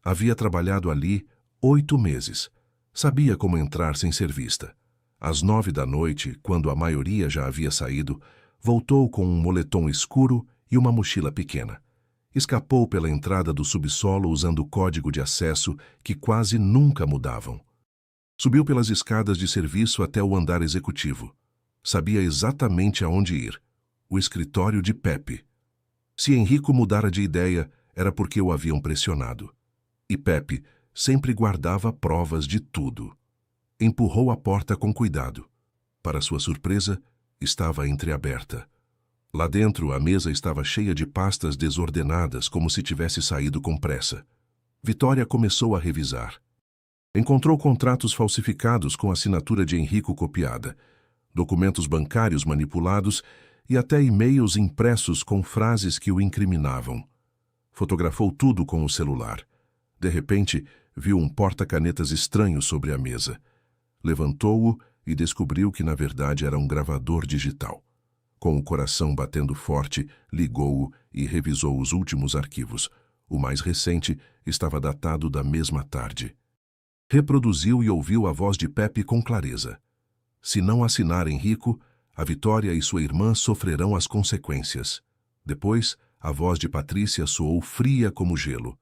Havia trabalhado ali 8 meses. Sabia como entrar sem ser vista. Às 9 da noite, quando a maioria já havia saído, voltou com um moletom escuro e uma mochila pequena. Escapou pela entrada do subsolo usando o código de acesso que quase nunca mudavam. Subiu pelas escadas de serviço até o andar executivo. Sabia exatamente aonde ir. O escritório de Pepe. Se Henrico mudara de ideia, era porque o haviam pressionado. E Pepe sempre guardava provas de tudo. Empurrou a porta com cuidado. Para sua surpresa, estava entreaberta. Lá dentro, a mesa estava cheia de pastas desordenadas, como se tivesse saído com pressa. Vitória começou a revisar. Encontrou contratos falsificados com assinatura de Henrico copiada, documentos bancários manipulados e até e-mails impressos com frases que o incriminavam. Fotografou tudo com o celular. De repente, viu um porta-canetas estranho sobre a mesa. Levantou-o e descobriu que, na verdade, era um gravador digital. Com o coração batendo forte, ligou-o e revisou os últimos arquivos. O mais recente estava datado da mesma tarde. Reproduziu e ouviu a voz de Pepe com clareza. Se não assinar Henrico, a Vitória e sua irmã sofrerão as consequências. Depois, a voz de Patrícia soou fria como gelo.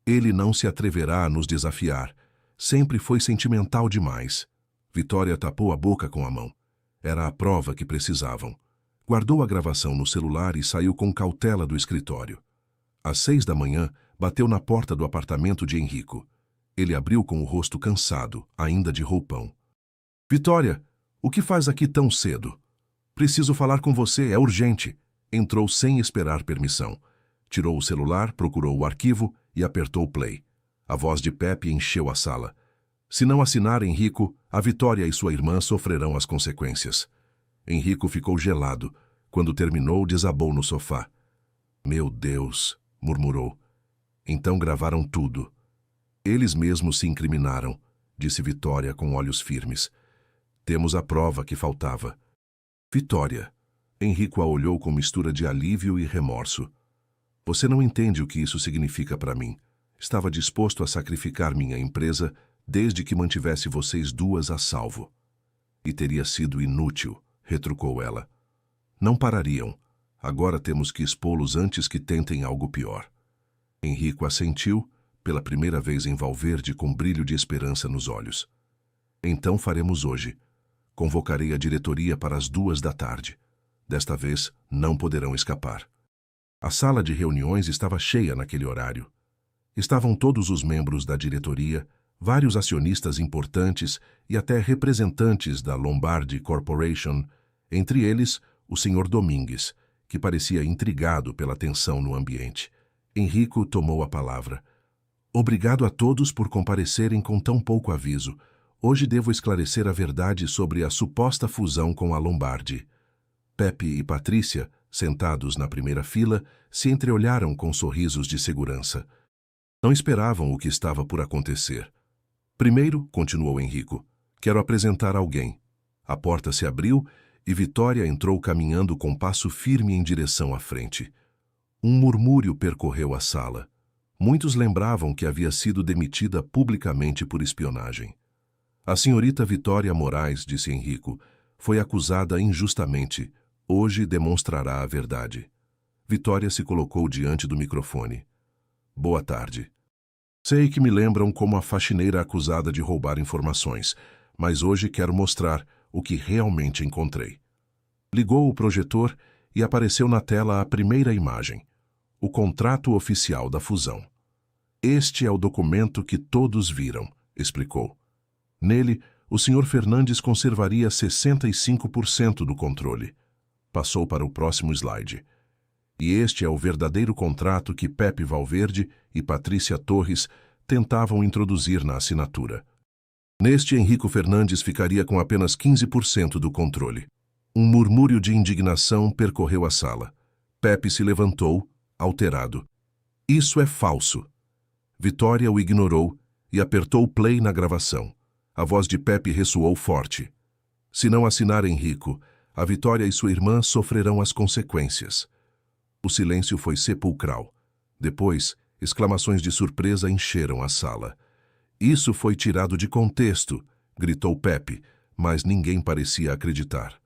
Ele não se atreverá a nos desafiar. Sempre foi sentimental demais. Vitória tapou a boca com a mão. Era a prova que precisavam. Guardou a gravação no celular e saiu com cautela do escritório. Às 6 da manhã, bateu na porta do apartamento de Henrico. Ele abriu com o rosto cansado, ainda de roupão. Vitória, o que faz aqui tão cedo? Preciso falar com você, é urgente. Entrou sem esperar permissão. Tirou o celular, procurou o arquivo e apertou play. A voz de Pepe encheu a sala. Se não assinar Henrico, a Vitória e sua irmã sofrerão as consequências. Henrico ficou gelado. Quando terminou, desabou no sofá. Meu Deus, murmurou. Então gravaram tudo. Eles mesmos se incriminaram, disse Vitória com olhos firmes. Temos a prova que faltava. Vitória, Henrico a olhou com mistura de alívio e remorso. Você não entende o que isso significa para mim. Estava disposto a sacrificar minha empresa desde que mantivesse vocês duas a salvo. E teria sido inútil, retrucou ela. Não parariam. Agora temos que expô-los antes que tentem algo pior. Henrico assentiu, pela primeira vez em Valverde com brilho de esperança nos olhos. Então faremos hoje. Convocarei a diretoria para as 2 da tarde. Desta vez, não poderão escapar. A sala de reuniões estava cheia naquele horário. Estavam todos os membros da diretoria, vários acionistas importantes e até representantes da Lombardi Corporation, entre eles o Sr. Domingues, que parecia intrigado pela tensão no ambiente. Henrico tomou a palavra. Obrigado a todos por comparecerem com tão pouco aviso. Hoje devo esclarecer a verdade sobre a suposta fusão com a Lombardi. Pepe e Patrícia, sentados na primeira fila, se entreolharam com sorrisos de segurança. Não esperavam o que estava por acontecer. Primeiro, continuou Henrico, quero apresentar alguém. A porta se abriu e Vitória entrou caminhando com passo firme em direção à frente. Um murmúrio percorreu a sala. Muitos lembravam que havia sido demitida publicamente por espionagem. A senhorita Vitória Moraes, disse Henrico, foi acusada injustamente. Hoje demonstrará a verdade. Vitória se colocou diante do microfone. Boa tarde. Sei que me lembram como a faxineira acusada de roubar informações, mas hoje quero mostrar o que realmente encontrei. Ligou o projetor e apareceu na tela a primeira imagem, o contrato oficial da fusão. Este é o documento que todos viram, explicou. Nele, o Sr. Fernandes conservaria 65% do controle. Passou para o próximo slide. E este é o verdadeiro contrato que Pepe Valverde e Patrícia Torres tentavam introduzir na assinatura. Neste, Henrico Fernandes ficaria com apenas 15% do controle. Um murmúrio de indignação percorreu a sala. Pepe se levantou, alterado. Isso é falso. Vitória o ignorou e apertou play na gravação. A voz de Pepe ressoou forte. Se não assinar Henrico, a Vitória e sua irmã sofrerão as consequências. O silêncio foi sepulcral. Depois, exclamações de surpresa encheram a sala. Isso foi tirado de contexto, gritou Pepe, mas ninguém parecia acreditar.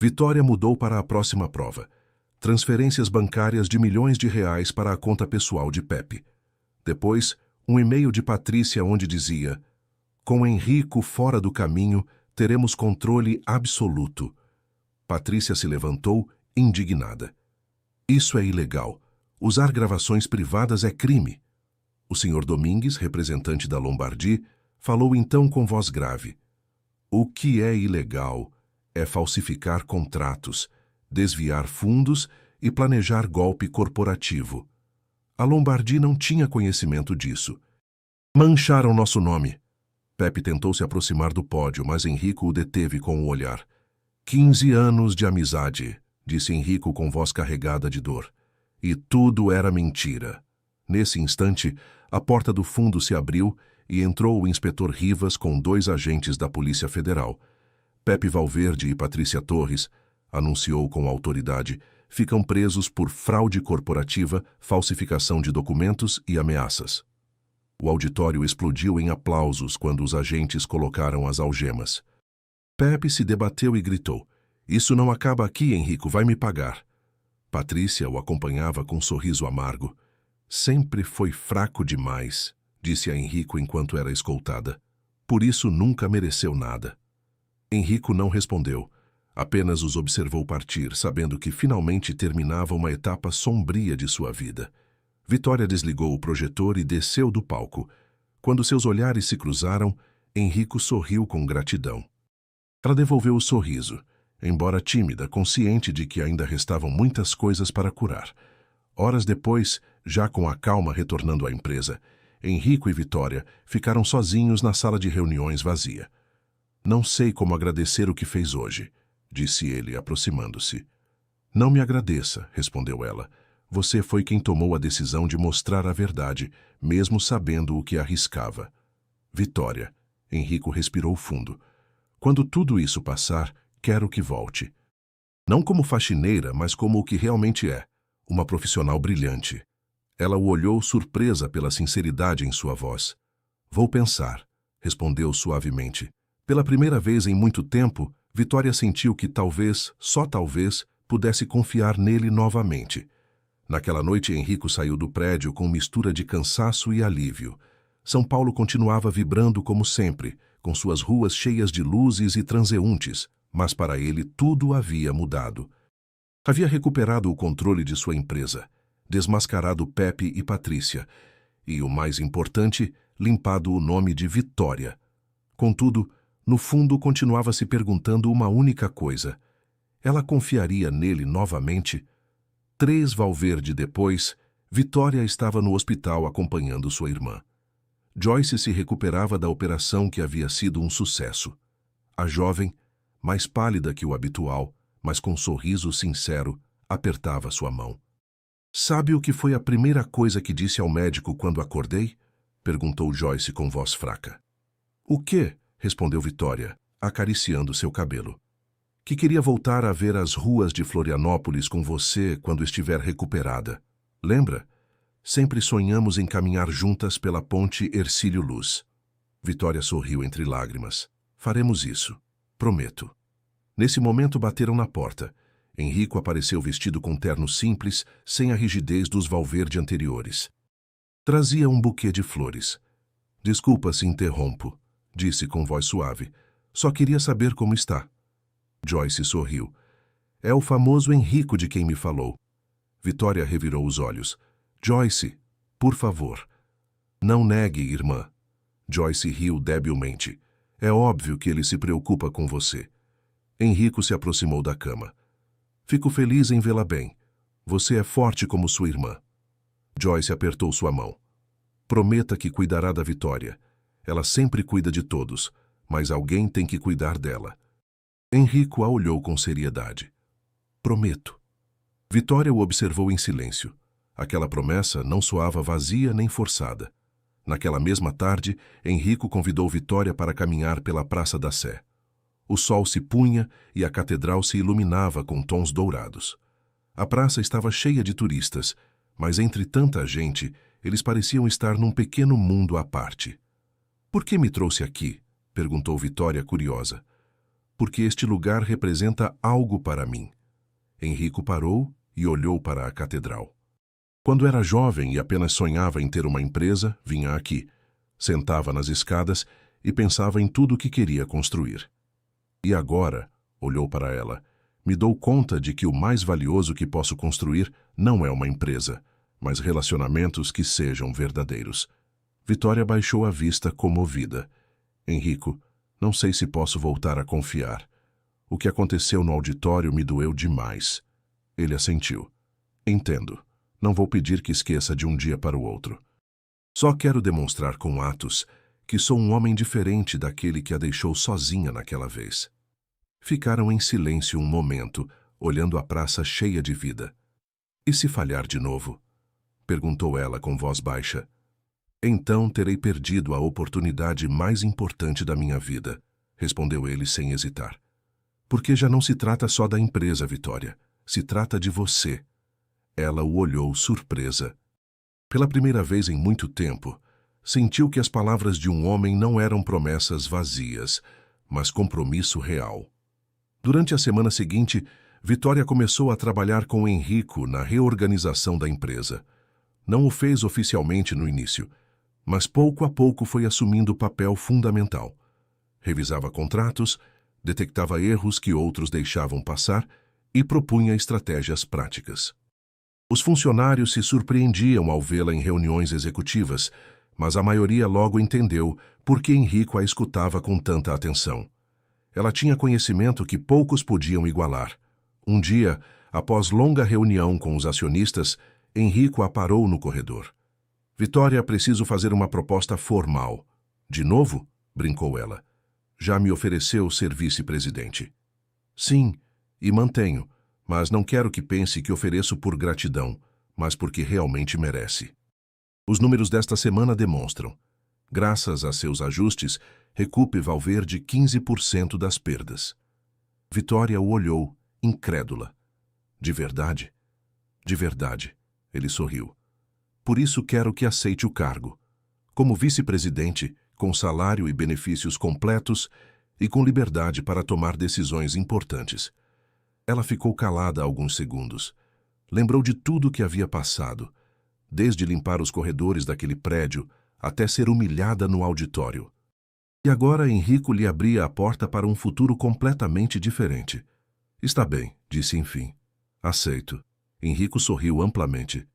Vitória mudou para a próxima prova. Transferências bancárias de milhões de reais para a conta pessoal de Pepe. Depois, um e-mail de Patrícia onde dizia: com Henrico fora do caminho, teremos controle absoluto. Patrícia se levantou, indignada. Isso é ilegal. Usar gravações privadas é crime. O Sr. Domingues, representante da Lombardi, falou então com voz grave. O que é ilegal é falsificar contratos, desviar fundos e planejar golpe corporativo. A Lombardi não tinha conhecimento disso. Mancharam nosso nome. Pepe tentou se aproximar do pódio, mas Henrico o deteve com o olhar. 15 anos de amizade, disse Henrico com voz carregada de dor. E tudo era mentira. Nesse instante, a porta do fundo se abriu e entrou o inspetor Rivas com 2 agentes da Polícia Federal. Pepe Valverde e Patrícia Torres, anunciou com autoridade, ficam presos por fraude corporativa, falsificação de documentos e ameaças. O auditório explodiu em aplausos quando os agentes colocaram as algemas. Pepe se debateu e gritou. Isso não acaba aqui, Henrico, vai me pagar. Patrícia o acompanhava com um sorriso amargo. Sempre foi fraco demais, disse a Henrico enquanto era escoltada. Por isso nunca mereceu nada. Henrico não respondeu. Apenas os observou partir, sabendo que finalmente terminava uma etapa sombria de sua vida. Vitória desligou o projetor e desceu do palco. Quando seus olhares se cruzaram, Henrico sorriu com gratidão. Ela devolveu o sorriso, embora tímida, consciente de que ainda restavam muitas coisas para curar. Horas depois, já com a calma retornando à empresa, Henrico e Vitória ficaram sozinhos na sala de reuniões vazia. Não sei como agradecer o que fez hoje, disse ele, aproximando-se. Não me agradeça, respondeu ela. Você foi quem tomou a decisão de mostrar a verdade, mesmo sabendo o que arriscava. Vitória. Henrico respirou fundo. Quando tudo isso passar, quero que volte. Não como faxineira, mas como o que realmente é, uma profissional brilhante. Ela o olhou surpresa pela sinceridade em sua voz. Vou pensar, respondeu suavemente. Pela primeira vez em muito tempo, Vitória sentiu que talvez, só talvez, pudesse confiar nele novamente. Naquela noite, Henrico saiu do prédio com mistura de cansaço e alívio. São Paulo continuava vibrando como sempre, com suas ruas cheias de luzes e transeuntes, mas para ele tudo havia mudado. Havia recuperado o controle de sua empresa, desmascarado Pepe e Patrícia, e, o mais importante, limpado o nome de Vitória. Contudo, no fundo continuava se perguntando uma única coisa. Ela confiaria nele novamente? 3 Valverde depois, Vitória estava no hospital acompanhando sua irmã. Joyce se recuperava da operação que havia sido um sucesso. A jovem, mais pálida que o habitual, mas com um sorriso sincero, apertava sua mão. Sabe o que foi a primeira coisa que disse ao médico quando acordei? Perguntou Joyce com voz fraca. O quê? Respondeu Vitória, acariciando seu cabelo. Que queria voltar a ver as ruas de Florianópolis com você quando estiver recuperada. Lembra? Sempre sonhamos em caminhar juntas pela ponte Hercílio Luz. Vitória sorriu entre lágrimas. Faremos isso. Prometo. Nesse momento bateram na porta. Henrico apareceu vestido com terno simples, sem a rigidez dos Valverde anteriores. Trazia um buquê de flores. Desculpa se interrompo, disse com voz suave. Só queria saber como está. Joyce sorriu. É o famoso Henrico de quem me falou. Vitória revirou os olhos. Joyce, por favor. Não negue, irmã. Joyce riu debilmente. É óbvio que ele se preocupa com você. Henrico se aproximou da cama. Fico feliz em vê-la bem. Você é forte como sua irmã. Joyce apertou sua mão. Prometa que cuidará da Vitória. Ela sempre cuida de todos, mas alguém tem que cuidar dela. Henrico a olhou com seriedade. Prometo. Vitória o observou em silêncio. Aquela promessa não soava vazia nem forçada. Naquela mesma tarde, Henrico convidou Vitória para caminhar pela Praça da Sé. O sol se punha e a catedral se iluminava com tons dourados. A praça estava cheia de turistas, mas entre tanta gente, eles pareciam estar num pequeno mundo à parte. Por que me trouxe aqui? Perguntou Vitória curiosa. Porque este lugar representa algo para mim. Henrico parou e olhou para a catedral. Quando era jovem e apenas sonhava em ter uma empresa, vinha aqui, sentava nas escadas e pensava em tudo o que queria construir. E agora, olhou para ela, me dou conta de que o mais valioso que posso construir não é uma empresa, mas relacionamentos que sejam verdadeiros. Vitória baixou a vista comovida. Henrico, não sei se posso voltar a confiar. O que aconteceu no auditório me doeu demais. Ele assentiu. Entendo. Não vou pedir que esqueça de um dia para o outro. Só quero demonstrar com atos que sou um homem diferente daquele que a deixou sozinha naquela vez. Ficaram em silêncio um momento, olhando a praça cheia de vida. E se falhar de novo? Perguntou ela com voz baixa. Então terei perdido a oportunidade mais importante da minha vida, respondeu ele sem hesitar. Porque já não se trata só da empresa, Vitória. Se trata de você. Ela o olhou surpresa. Pela primeira vez em muito tempo, sentiu que as palavras de um homem não eram promessas vazias, mas compromisso real. Durante a semana seguinte, Vitória começou a trabalhar com Henrico na reorganização da empresa. Não o fez oficialmente no início, mas pouco a pouco foi assumindo papel fundamental. Revisava contratos, detectava erros que outros deixavam passar e propunha estratégias práticas. Os funcionários se surpreendiam ao vê-la em reuniões executivas, mas a maioria logo entendeu por que Henrico a escutava com tanta atenção. Ela tinha conhecimento que poucos podiam igualar. Um dia, após longa reunião com os acionistas, Henrico a parou no corredor. Vitória, preciso fazer uma proposta formal. De novo? Brincou ela. Já me ofereceu ser vice-presidente. Sim, e mantenho, mas não quero que pense que ofereço por gratidão, mas porque realmente merece. Os números desta semana demonstram. Graças a seus ajustes, recupere Valverde 15% das perdas. Vitória o olhou, incrédula. De verdade? De verdade, ele sorriu. Por isso quero que aceite o cargo. Como vice-presidente, com salário e benefícios completos e com liberdade para tomar decisões importantes. Ela ficou calada alguns segundos. Lembrou de tudo o que havia passado, desde limpar os corredores daquele prédio até ser humilhada no auditório. E agora Henrico lhe abria a porta para um futuro completamente diferente. Está bem, disse enfim. Aceito. Henrico sorriu amplamente.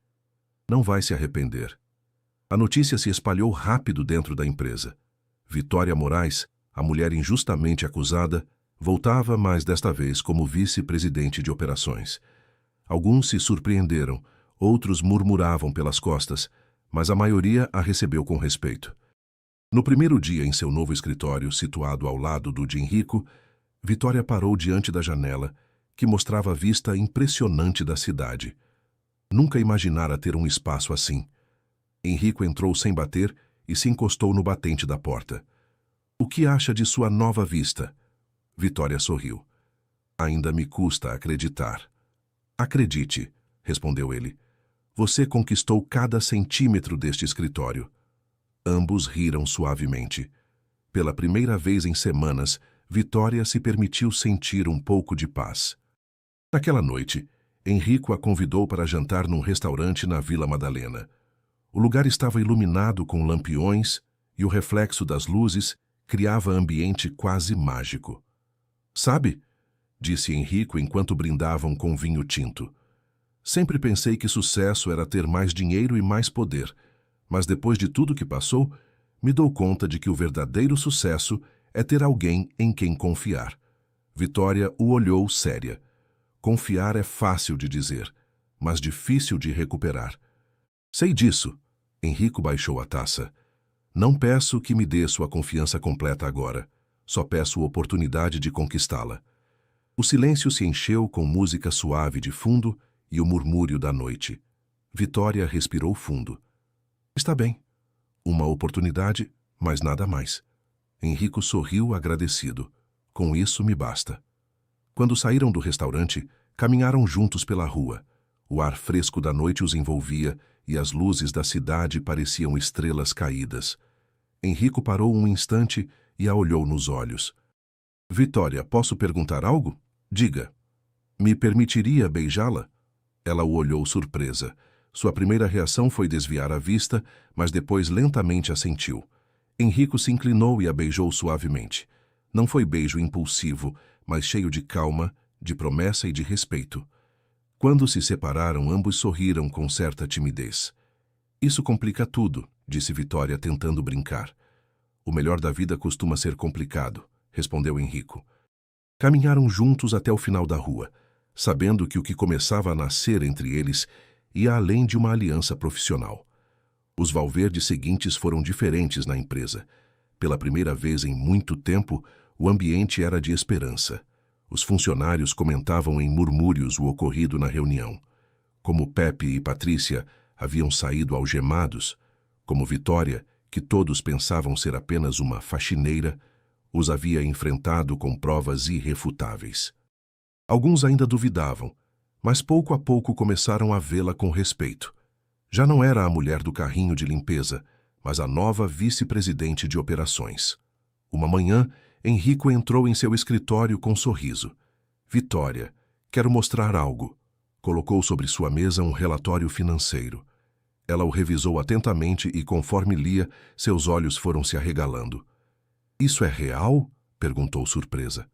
Não vai se arrepender. A notícia se espalhou rápido dentro da empresa. Vitória Moraes, a mulher injustamente acusada, voltava, mas desta vez como vice-presidente de operações. Alguns se surpreenderam, outros murmuravam pelas costas, mas a maioria a recebeu com respeito. No primeiro dia em seu novo escritório, situado ao lado do de Henrico, Vitória parou diante da janela, que mostrava a vista impressionante da cidade. Nunca imaginara ter um espaço assim. Henrico entrou sem bater e se encostou no batente da porta. O que acha de sua nova vista? Vitória sorriu. Ainda me custa acreditar. Acredite, respondeu ele. Você conquistou cada centímetro deste escritório. Ambos riram suavemente. Pela primeira vez em semanas, Vitória se permitiu sentir um pouco de paz. Naquela noite, Henrico a convidou para jantar num restaurante na Vila Madalena. O lugar estava iluminado com lampiões e o reflexo das luzes criava ambiente quase mágico. Sabe, disse Henrico enquanto brindavam com vinho tinto. Sempre pensei que sucesso era ter mais dinheiro e mais poder, mas depois de tudo que passou, me dou conta de que o verdadeiro sucesso é ter alguém em quem confiar. Vitória o olhou séria. Confiar é fácil de dizer, mas difícil de recuperar. Sei disso. Henrico baixou a taça. Não peço que me dê sua confiança completa agora. Só peço oportunidade de conquistá-la. O silêncio se encheu com música suave de fundo e o murmúrio da noite. Vitória respirou fundo. Está bem. Uma oportunidade, mas nada mais. Henrico sorriu agradecido. Com isso me basta. Quando saíram do restaurante, caminharam juntos pela rua. O ar fresco da noite os envolvia e as luzes da cidade pareciam estrelas caídas. Henrico parou um instante e a olhou nos olhos. Vitória, posso perguntar algo? Diga. Me permitiria beijá-la? Ela o olhou surpresa. Sua primeira reação foi desviar a vista, mas depois lentamente assentiu. Henrico se inclinou e a beijou suavemente. Não foi beijo impulsivo, mas cheio de calma, de promessa e de respeito. Quando se separaram, ambos sorriram com certa timidez. Isso complica tudo, disse Vitória tentando brincar. O melhor da vida costuma ser complicado, respondeu Henrico. Caminharam juntos até o final da rua, sabendo que o que começava a nascer entre eles ia além de uma aliança profissional. Os Valverde seguintes foram diferentes na empresa. Pela primeira vez em muito tempo, o ambiente era de esperança. Os funcionários comentavam em murmúrios o ocorrido na reunião. Como Pepe e Patrícia haviam saído algemados, como Vitória, que todos pensavam ser apenas uma faxineira, os havia enfrentado com provas irrefutáveis. Alguns ainda duvidavam, mas pouco a pouco começaram a vê-la com respeito. Já não era a mulher do carrinho de limpeza, mas a nova vice-presidente de operações. Uma manhã, Henrico entrou em seu escritório com sorriso. Vitória, quero mostrar algo. Colocou sobre sua mesa um relatório financeiro. Ela o revisou atentamente e, conforme lia, seus olhos foram se arregalando. Isso é real? Perguntou surpresa.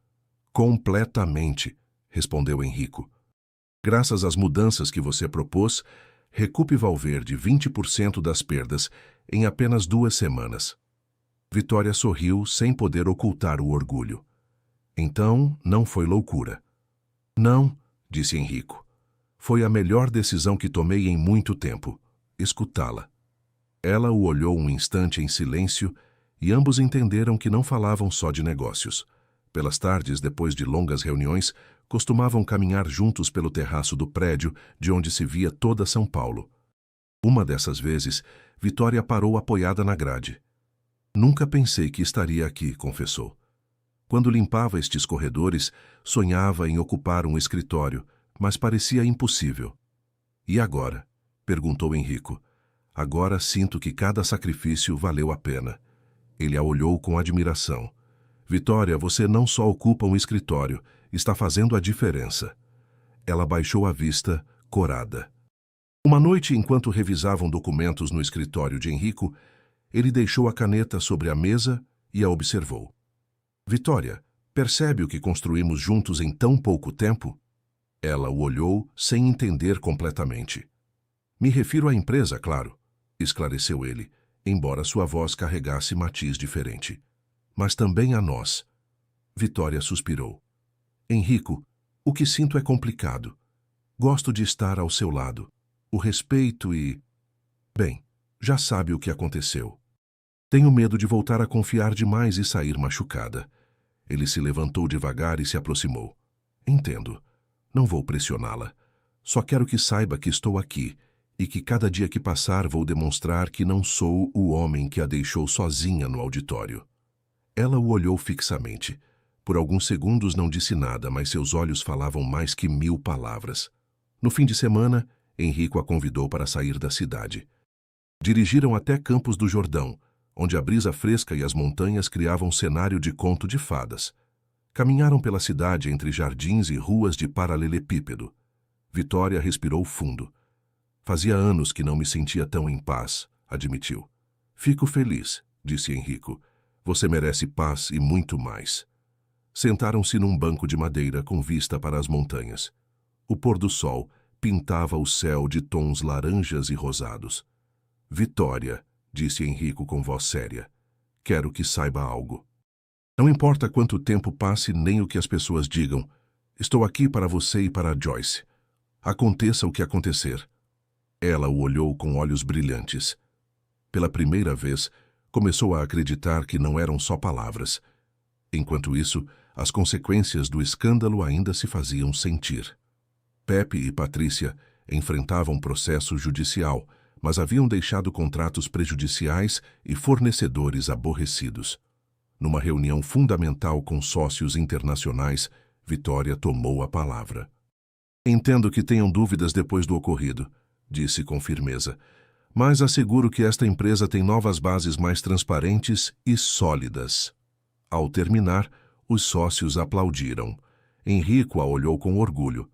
Completamente, respondeu Henrico. Graças às mudanças que você propôs, recupe Valverde 20% das perdas em apenas 2 semanas. Vitória sorriu sem poder ocultar o orgulho. Então, não foi loucura. Não, disse Henrico. Foi a melhor decisão que tomei em muito tempo. Escutá-la. Ela o olhou um instante em silêncio e ambos entenderam que não falavam só de negócios. Pelas tardes, depois de longas reuniões, costumavam caminhar juntos pelo terraço do prédio de onde se via toda São Paulo. Uma dessas vezes, Vitória parou apoiada na grade. Nunca pensei que estaria aqui, confessou. Quando limpava estes corredores, sonhava em ocupar um escritório, mas parecia impossível. E agora? Perguntou Enrico. Agora sinto que cada sacrifício valeu a pena. Ele a olhou com admiração. Vitória, você não só ocupa um escritório, está fazendo a diferença. Ela baixou a vista, corada. Uma noite, enquanto revisavam documentos no escritório de Enrico, ele deixou a caneta sobre a mesa e a observou. Vitória, percebe o que construímos juntos em tão pouco tempo? Ela o olhou sem entender completamente. Me refiro à empresa, claro, esclareceu ele, embora sua voz carregasse matiz diferente. Mas também a nós. Vitória suspirou. Enrico, o que sinto é complicado. Gosto de estar ao seu lado. O respeito e... Bem, já sabe o que aconteceu. Tenho medo de voltar a confiar demais e sair machucada. Ele se levantou devagar e se aproximou. Entendo. Não vou pressioná-la. Só quero que saiba que estou aqui e que cada dia que passar vou demonstrar que não sou o homem que a deixou sozinha no auditório. Ela o olhou fixamente. Por alguns segundos não disse nada, mas seus olhos falavam mais que 1000 palavras. No fim de semana, Enrico a convidou para sair da cidade. Dirigiram até Campos do Jordão, onde a brisa fresca e as montanhas criavam um cenário de conto de fadas. Caminharam pela cidade entre jardins e ruas de paralelepípedo. Vitória respirou fundo. Fazia anos que não me sentia tão em paz, admitiu. Fico feliz, disse Enrico. Você merece paz e muito mais. Sentaram-se num banco de madeira com vista para as montanhas. O pôr do sol pintava o céu de tons laranjas e rosados. Vitória, disse Enrico com voz séria. Quero que saiba algo. Não importa quanto tempo passe nem o que as pessoas digam. Estou aqui para você e para Joyce. Aconteça o que acontecer. Ela o olhou com olhos brilhantes. Pela primeira vez, começou a acreditar que não eram só palavras. Enquanto isso, as consequências do escândalo ainda se faziam sentir. Pepe e Patrícia enfrentavam processo judicial, mas haviam deixado contratos prejudiciais e fornecedores aborrecidos. Numa reunião fundamental com sócios internacionais, Vitória tomou a palavra. Entendo que tenham dúvidas depois do ocorrido, disse com firmeza, mas asseguro que esta empresa tem novas bases mais transparentes e sólidas. Ao terminar, os sócios aplaudiram. Enrico a olhou com orgulho.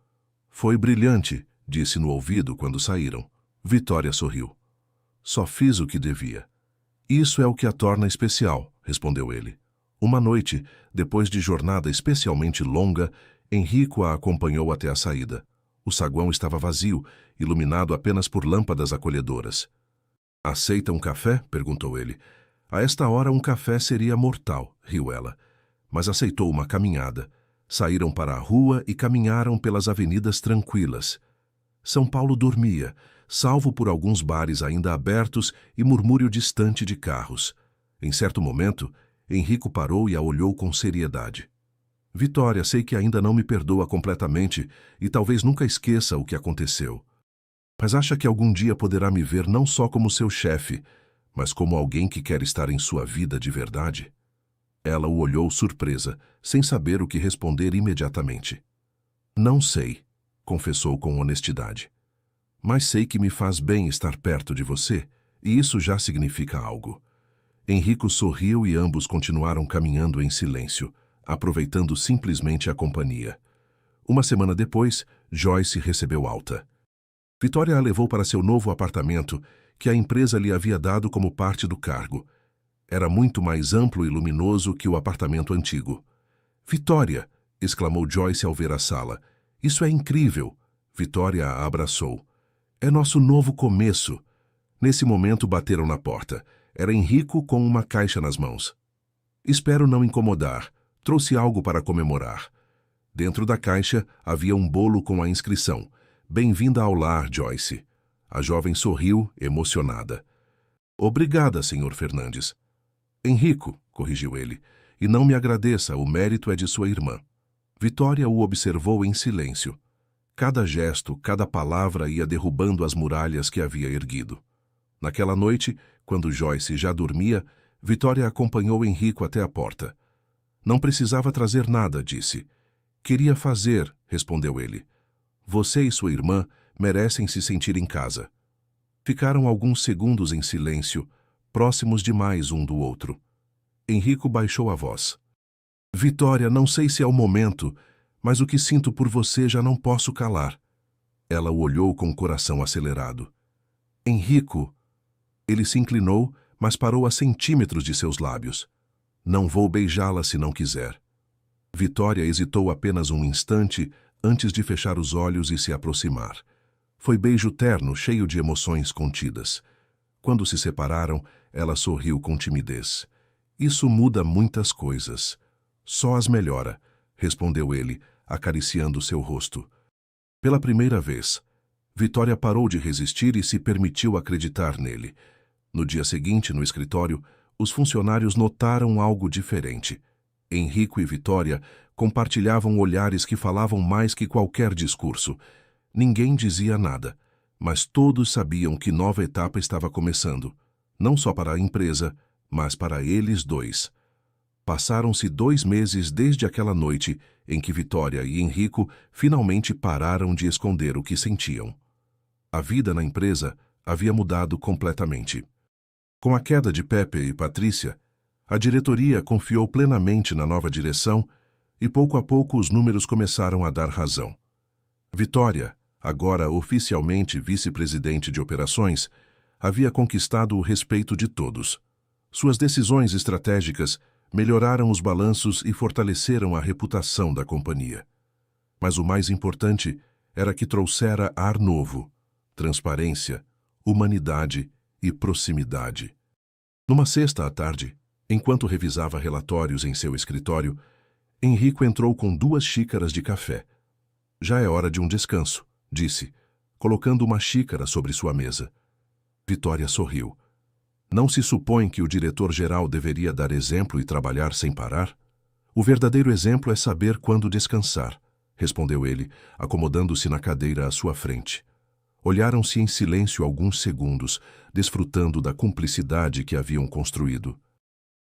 Foi brilhante, disse no ouvido quando saíram. Vitória sorriu. Só fiz o que devia. Isso é o que a torna especial, respondeu ele. Uma noite, depois de jornada especialmente longa, Enrico a acompanhou até a saída. O saguão estava vazio, iluminado apenas por lâmpadas acolhedoras. Aceita um café? Perguntou ele. A esta hora um café seria mortal, riu ela. Mas aceitou uma caminhada. Saíram para a rua e caminharam pelas avenidas tranquilas. São Paulo dormia, salvo por alguns bares ainda abertos e murmúrio distante de carros. Em certo momento, Enrico parou e a olhou com seriedade. Vitória, sei que ainda não me perdoa completamente e talvez nunca esqueça o que aconteceu. Mas acha que algum dia poderá me ver não só como seu chefe, mas como alguém que quer estar em sua vida de verdade? Ela o olhou surpresa, sem saber o que responder imediatamente. Não sei, confessou com honestidade. Mas sei que me faz bem estar perto de você, e isso já significa algo. Enrico sorriu e ambos continuaram caminhando em silêncio, aproveitando simplesmente a companhia. Uma semana depois, Joyce recebeu alta. Vitória a levou para seu novo apartamento, que a empresa lhe havia dado como parte do cargo. Era muito mais amplo e luminoso que o apartamento antigo. Vitória! Exclamou Joyce ao ver a sala. Isso é incrível! Vitória a abraçou. É nosso novo começo. Nesse momento bateram na porta. Era Enrico com uma caixa nas mãos. Espero não incomodar. Trouxe algo para comemorar. Dentro da caixa havia um bolo com a inscrição. Bem-vinda ao lar, Joyce. A jovem sorriu, emocionada. Obrigada, Sr. Fernandes. Enrico, corrigiu ele, e não me agradeça, o mérito é de sua irmã. Vitória o observou em silêncio. Cada gesto, cada palavra ia derrubando as muralhas que havia erguido. Naquela noite, quando Joyce já dormia, Vitória acompanhou Enrico até a porta. Não precisava trazer nada, disse. Queria fazer, respondeu ele. Você e sua irmã merecem se sentir em casa. Ficaram alguns segundos em silêncio, próximos demais um do outro. Henrico baixou a voz. Vitória, não sei se é o momento, mas o que sinto por você já não posso calar. Ela o olhou com o coração acelerado. Henrico! Ele se inclinou, mas parou a centímetros de seus lábios. Não vou beijá-la se não quiser. Vitória hesitou apenas um instante antes de fechar os olhos e se aproximar. Foi beijo terno, cheio de emoções contidas. Quando se separaram, ela sorriu com timidez. Isso muda muitas coisas. Só as melhora, respondeu ele, acariciando seu rosto. Pela primeira vez, Vitória parou de resistir e se permitiu acreditar nele. No dia seguinte, no escritório, os funcionários notaram algo diferente. Henrico e Vitória compartilhavam olhares que falavam mais que qualquer discurso. Ninguém dizia nada, mas todos sabiam que nova etapa estava começando, não só para a empresa, mas para eles dois. Passaram-se 2 meses desde aquela noite em que Vitória e Henrico finalmente pararam de esconder o que sentiam. A vida na empresa havia mudado completamente. Com a queda de Pepe e Patrícia, a diretoria confiou plenamente na nova direção e pouco a pouco os números começaram a dar razão. Vitória, agora oficialmente vice-presidente de operações, havia conquistado o respeito de todos. Suas decisões estratégicas melhoraram os balanços e fortaleceram a reputação da companhia. Mas o mais importante era que trouxera ar novo, transparência, humanidade e proximidade. Numa sexta à tarde, enquanto revisava relatórios em seu escritório, Henrico entrou com 2 xícaras de café. Já é hora de um descanso, disse, colocando uma xícara sobre sua mesa. Vitória sorriu. Não se supõe que o diretor-geral deveria dar exemplo e trabalhar sem parar? O verdadeiro exemplo é saber quando descansar, respondeu ele, acomodando-se na cadeira à sua frente. Olharam-se em silêncio alguns segundos, desfrutando da cumplicidade que haviam construído.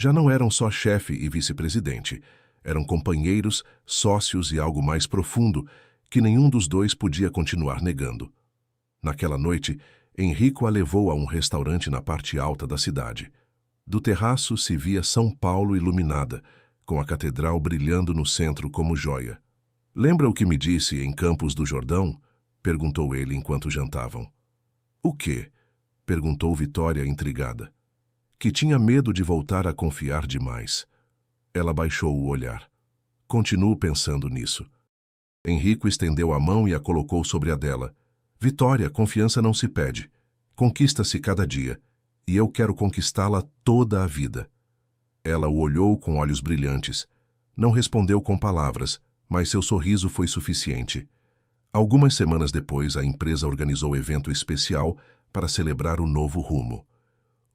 Já não eram só chefe e vice-presidente, eram companheiros, sócios e algo mais profundo que nenhum dos dois podia continuar negando. Naquela noite, Henrico a levou a um restaurante na parte alta da cidade. Do terraço se via São Paulo iluminada, com a catedral brilhando no centro como joia. Lembra o que me disse em Campos do Jordão? Perguntou ele enquanto jantavam. O quê? Perguntou Vitória intrigada. Que tinha medo de voltar a confiar demais. Ela baixou o olhar. Continuo pensando nisso. Henrico estendeu a mão e a colocou sobre a dela. Vitória, confiança não se pede. Conquista-se cada dia. E eu quero conquistá-la toda a vida. Ela o olhou com olhos brilhantes. Não respondeu com palavras, mas seu sorriso foi suficiente. Algumas semanas depois, a empresa organizou evento especial para celebrar o novo rumo.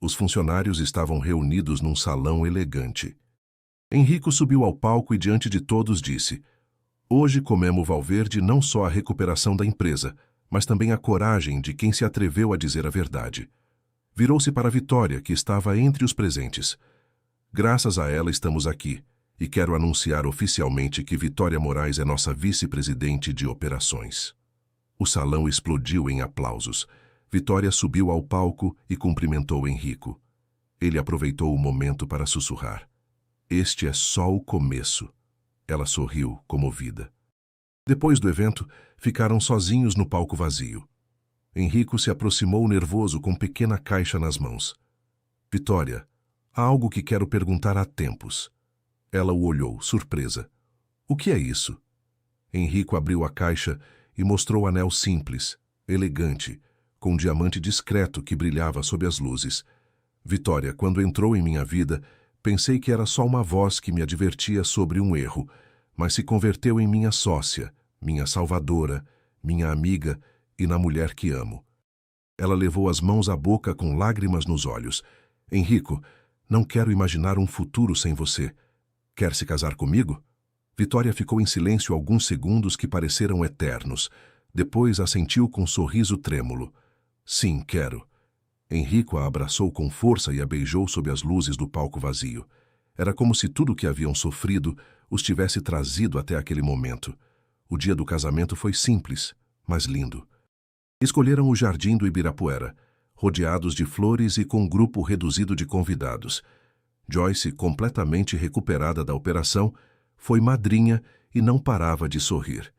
Os funcionários estavam reunidos num salão elegante. Henrico subiu ao palco e diante de todos disse: Hoje comemo Valverde não só a recuperação da empresa, mas também a coragem de quem se atreveu a dizer a verdade. Virou-se para Vitória, que estava entre os presentes. Graças a ela estamos aqui, e quero anunciar oficialmente que Vitória Moraes é nossa vice-presidente de operações. O salão explodiu em aplausos. Vitória subiu ao palco e cumprimentou Henrico. Ele aproveitou o momento para sussurrar. Este é só o começo. Ela sorriu, comovida. Depois do evento, ficaram sozinhos no palco vazio. Henrico se aproximou nervoso com pequena caixa nas mãos. Vitória, há algo que quero perguntar há tempos. Ela o olhou, surpresa. O que é isso? Henrico abriu a caixa e mostrou o anel simples, elegante, com um diamante discreto que brilhava sob as luzes. Vitória, quando entrou em minha vida, pensei que era só uma voz que me advertia sobre um erro, mas se converteu em minha sócia, minha salvadora, minha amiga e na mulher que amo. Ela levou as mãos à boca com lágrimas nos olhos. Henrico, não quero imaginar um futuro sem você. Quer se casar comigo? Vitória ficou em silêncio alguns segundos que pareceram eternos. Depois assentiu com um sorriso trêmulo. Sim, quero. Henrico a abraçou com força e a beijou sob as luzes do palco vazio. Era como se tudo o que haviam sofrido os tivesse trazido até aquele momento. O dia do casamento foi simples, mas lindo. Escolheram o jardim do Ibirapuera, rodeados de flores e com um grupo reduzido de convidados. Joyce, completamente recuperada da operação, foi madrinha e não parava de sorrir.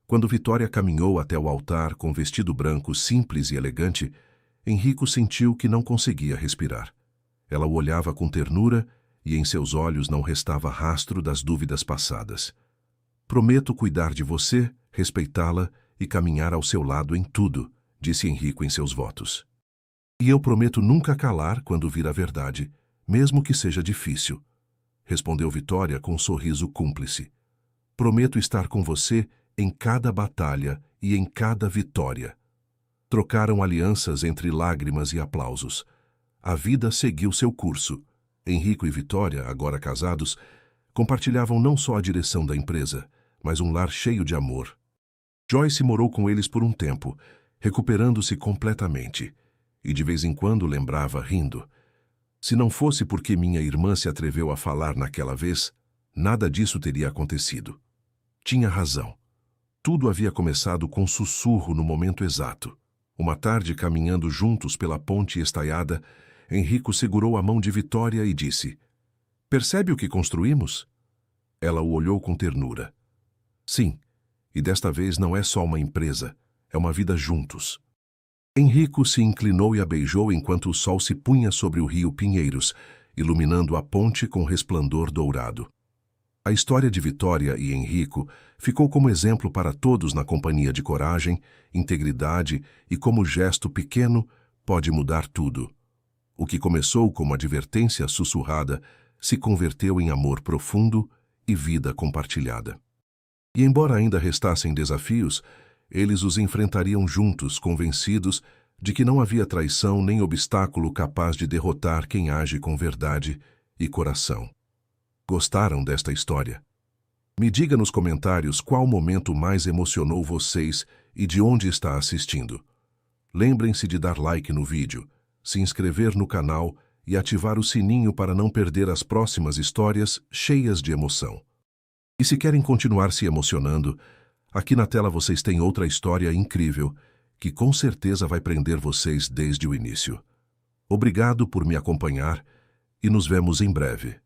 Quando Vitória caminhou até o altar com vestido branco simples e elegante, Henrico sentiu que não conseguia respirar. Ela o olhava com ternura e em seus olhos não restava rastro das dúvidas passadas. Prometo cuidar de você, respeitá-la e caminhar ao seu lado em tudo, disse Henrico em seus votos. E eu prometo nunca calar quando vir a verdade, mesmo que seja difícil, respondeu Vitória com um sorriso cúmplice. Prometo estar com você em cada batalha e em cada vitória. Trocaram alianças entre lágrimas e aplausos. A vida seguiu seu curso. Henrico e Vitória, agora casados, compartilhavam não só a direção da empresa, mas um lar cheio de amor. Joyce morou com eles por um tempo, recuperando-se completamente, e de vez em quando lembrava rindo. Se não fosse porque minha irmã se atreveu a falar naquela vez, nada disso teria acontecido. Tinha razão. Tudo havia começado com um sussurro no momento exato. Uma tarde, caminhando juntos pela ponte estaiada, Henrico segurou a mão de Vitória e disse: "Percebe o que construímos?" Ela o olhou com ternura. Sim, e desta vez não é só uma empresa, é uma vida juntos. Henrico se inclinou e a beijou enquanto o sol se punha sobre o rio Pinheiros, iluminando a ponte com resplandor dourado. A história de Vitória e Henrico ficou como exemplo para todos na companhia de coragem, integridade e como gesto pequeno pode mudar tudo. O que começou como advertência sussurrada se converteu em amor profundo e vida compartilhada. E embora ainda restassem desafios, eles os enfrentariam juntos, convencidos de que não havia traição nem obstáculo capaz de derrotar quem age com verdade e coração. Gostaram desta história? Me diga nos comentários qual momento mais emocionou vocês e de onde está assistindo. Lembrem-se de dar like no vídeo, se inscrever no canal e ativar o sininho para não perder as próximas histórias cheias de emoção. E se querem continuar se emocionando, aqui na tela vocês têm outra história incrível que com certeza vai prender vocês desde o início. Obrigado por me acompanhar e nos vemos em breve.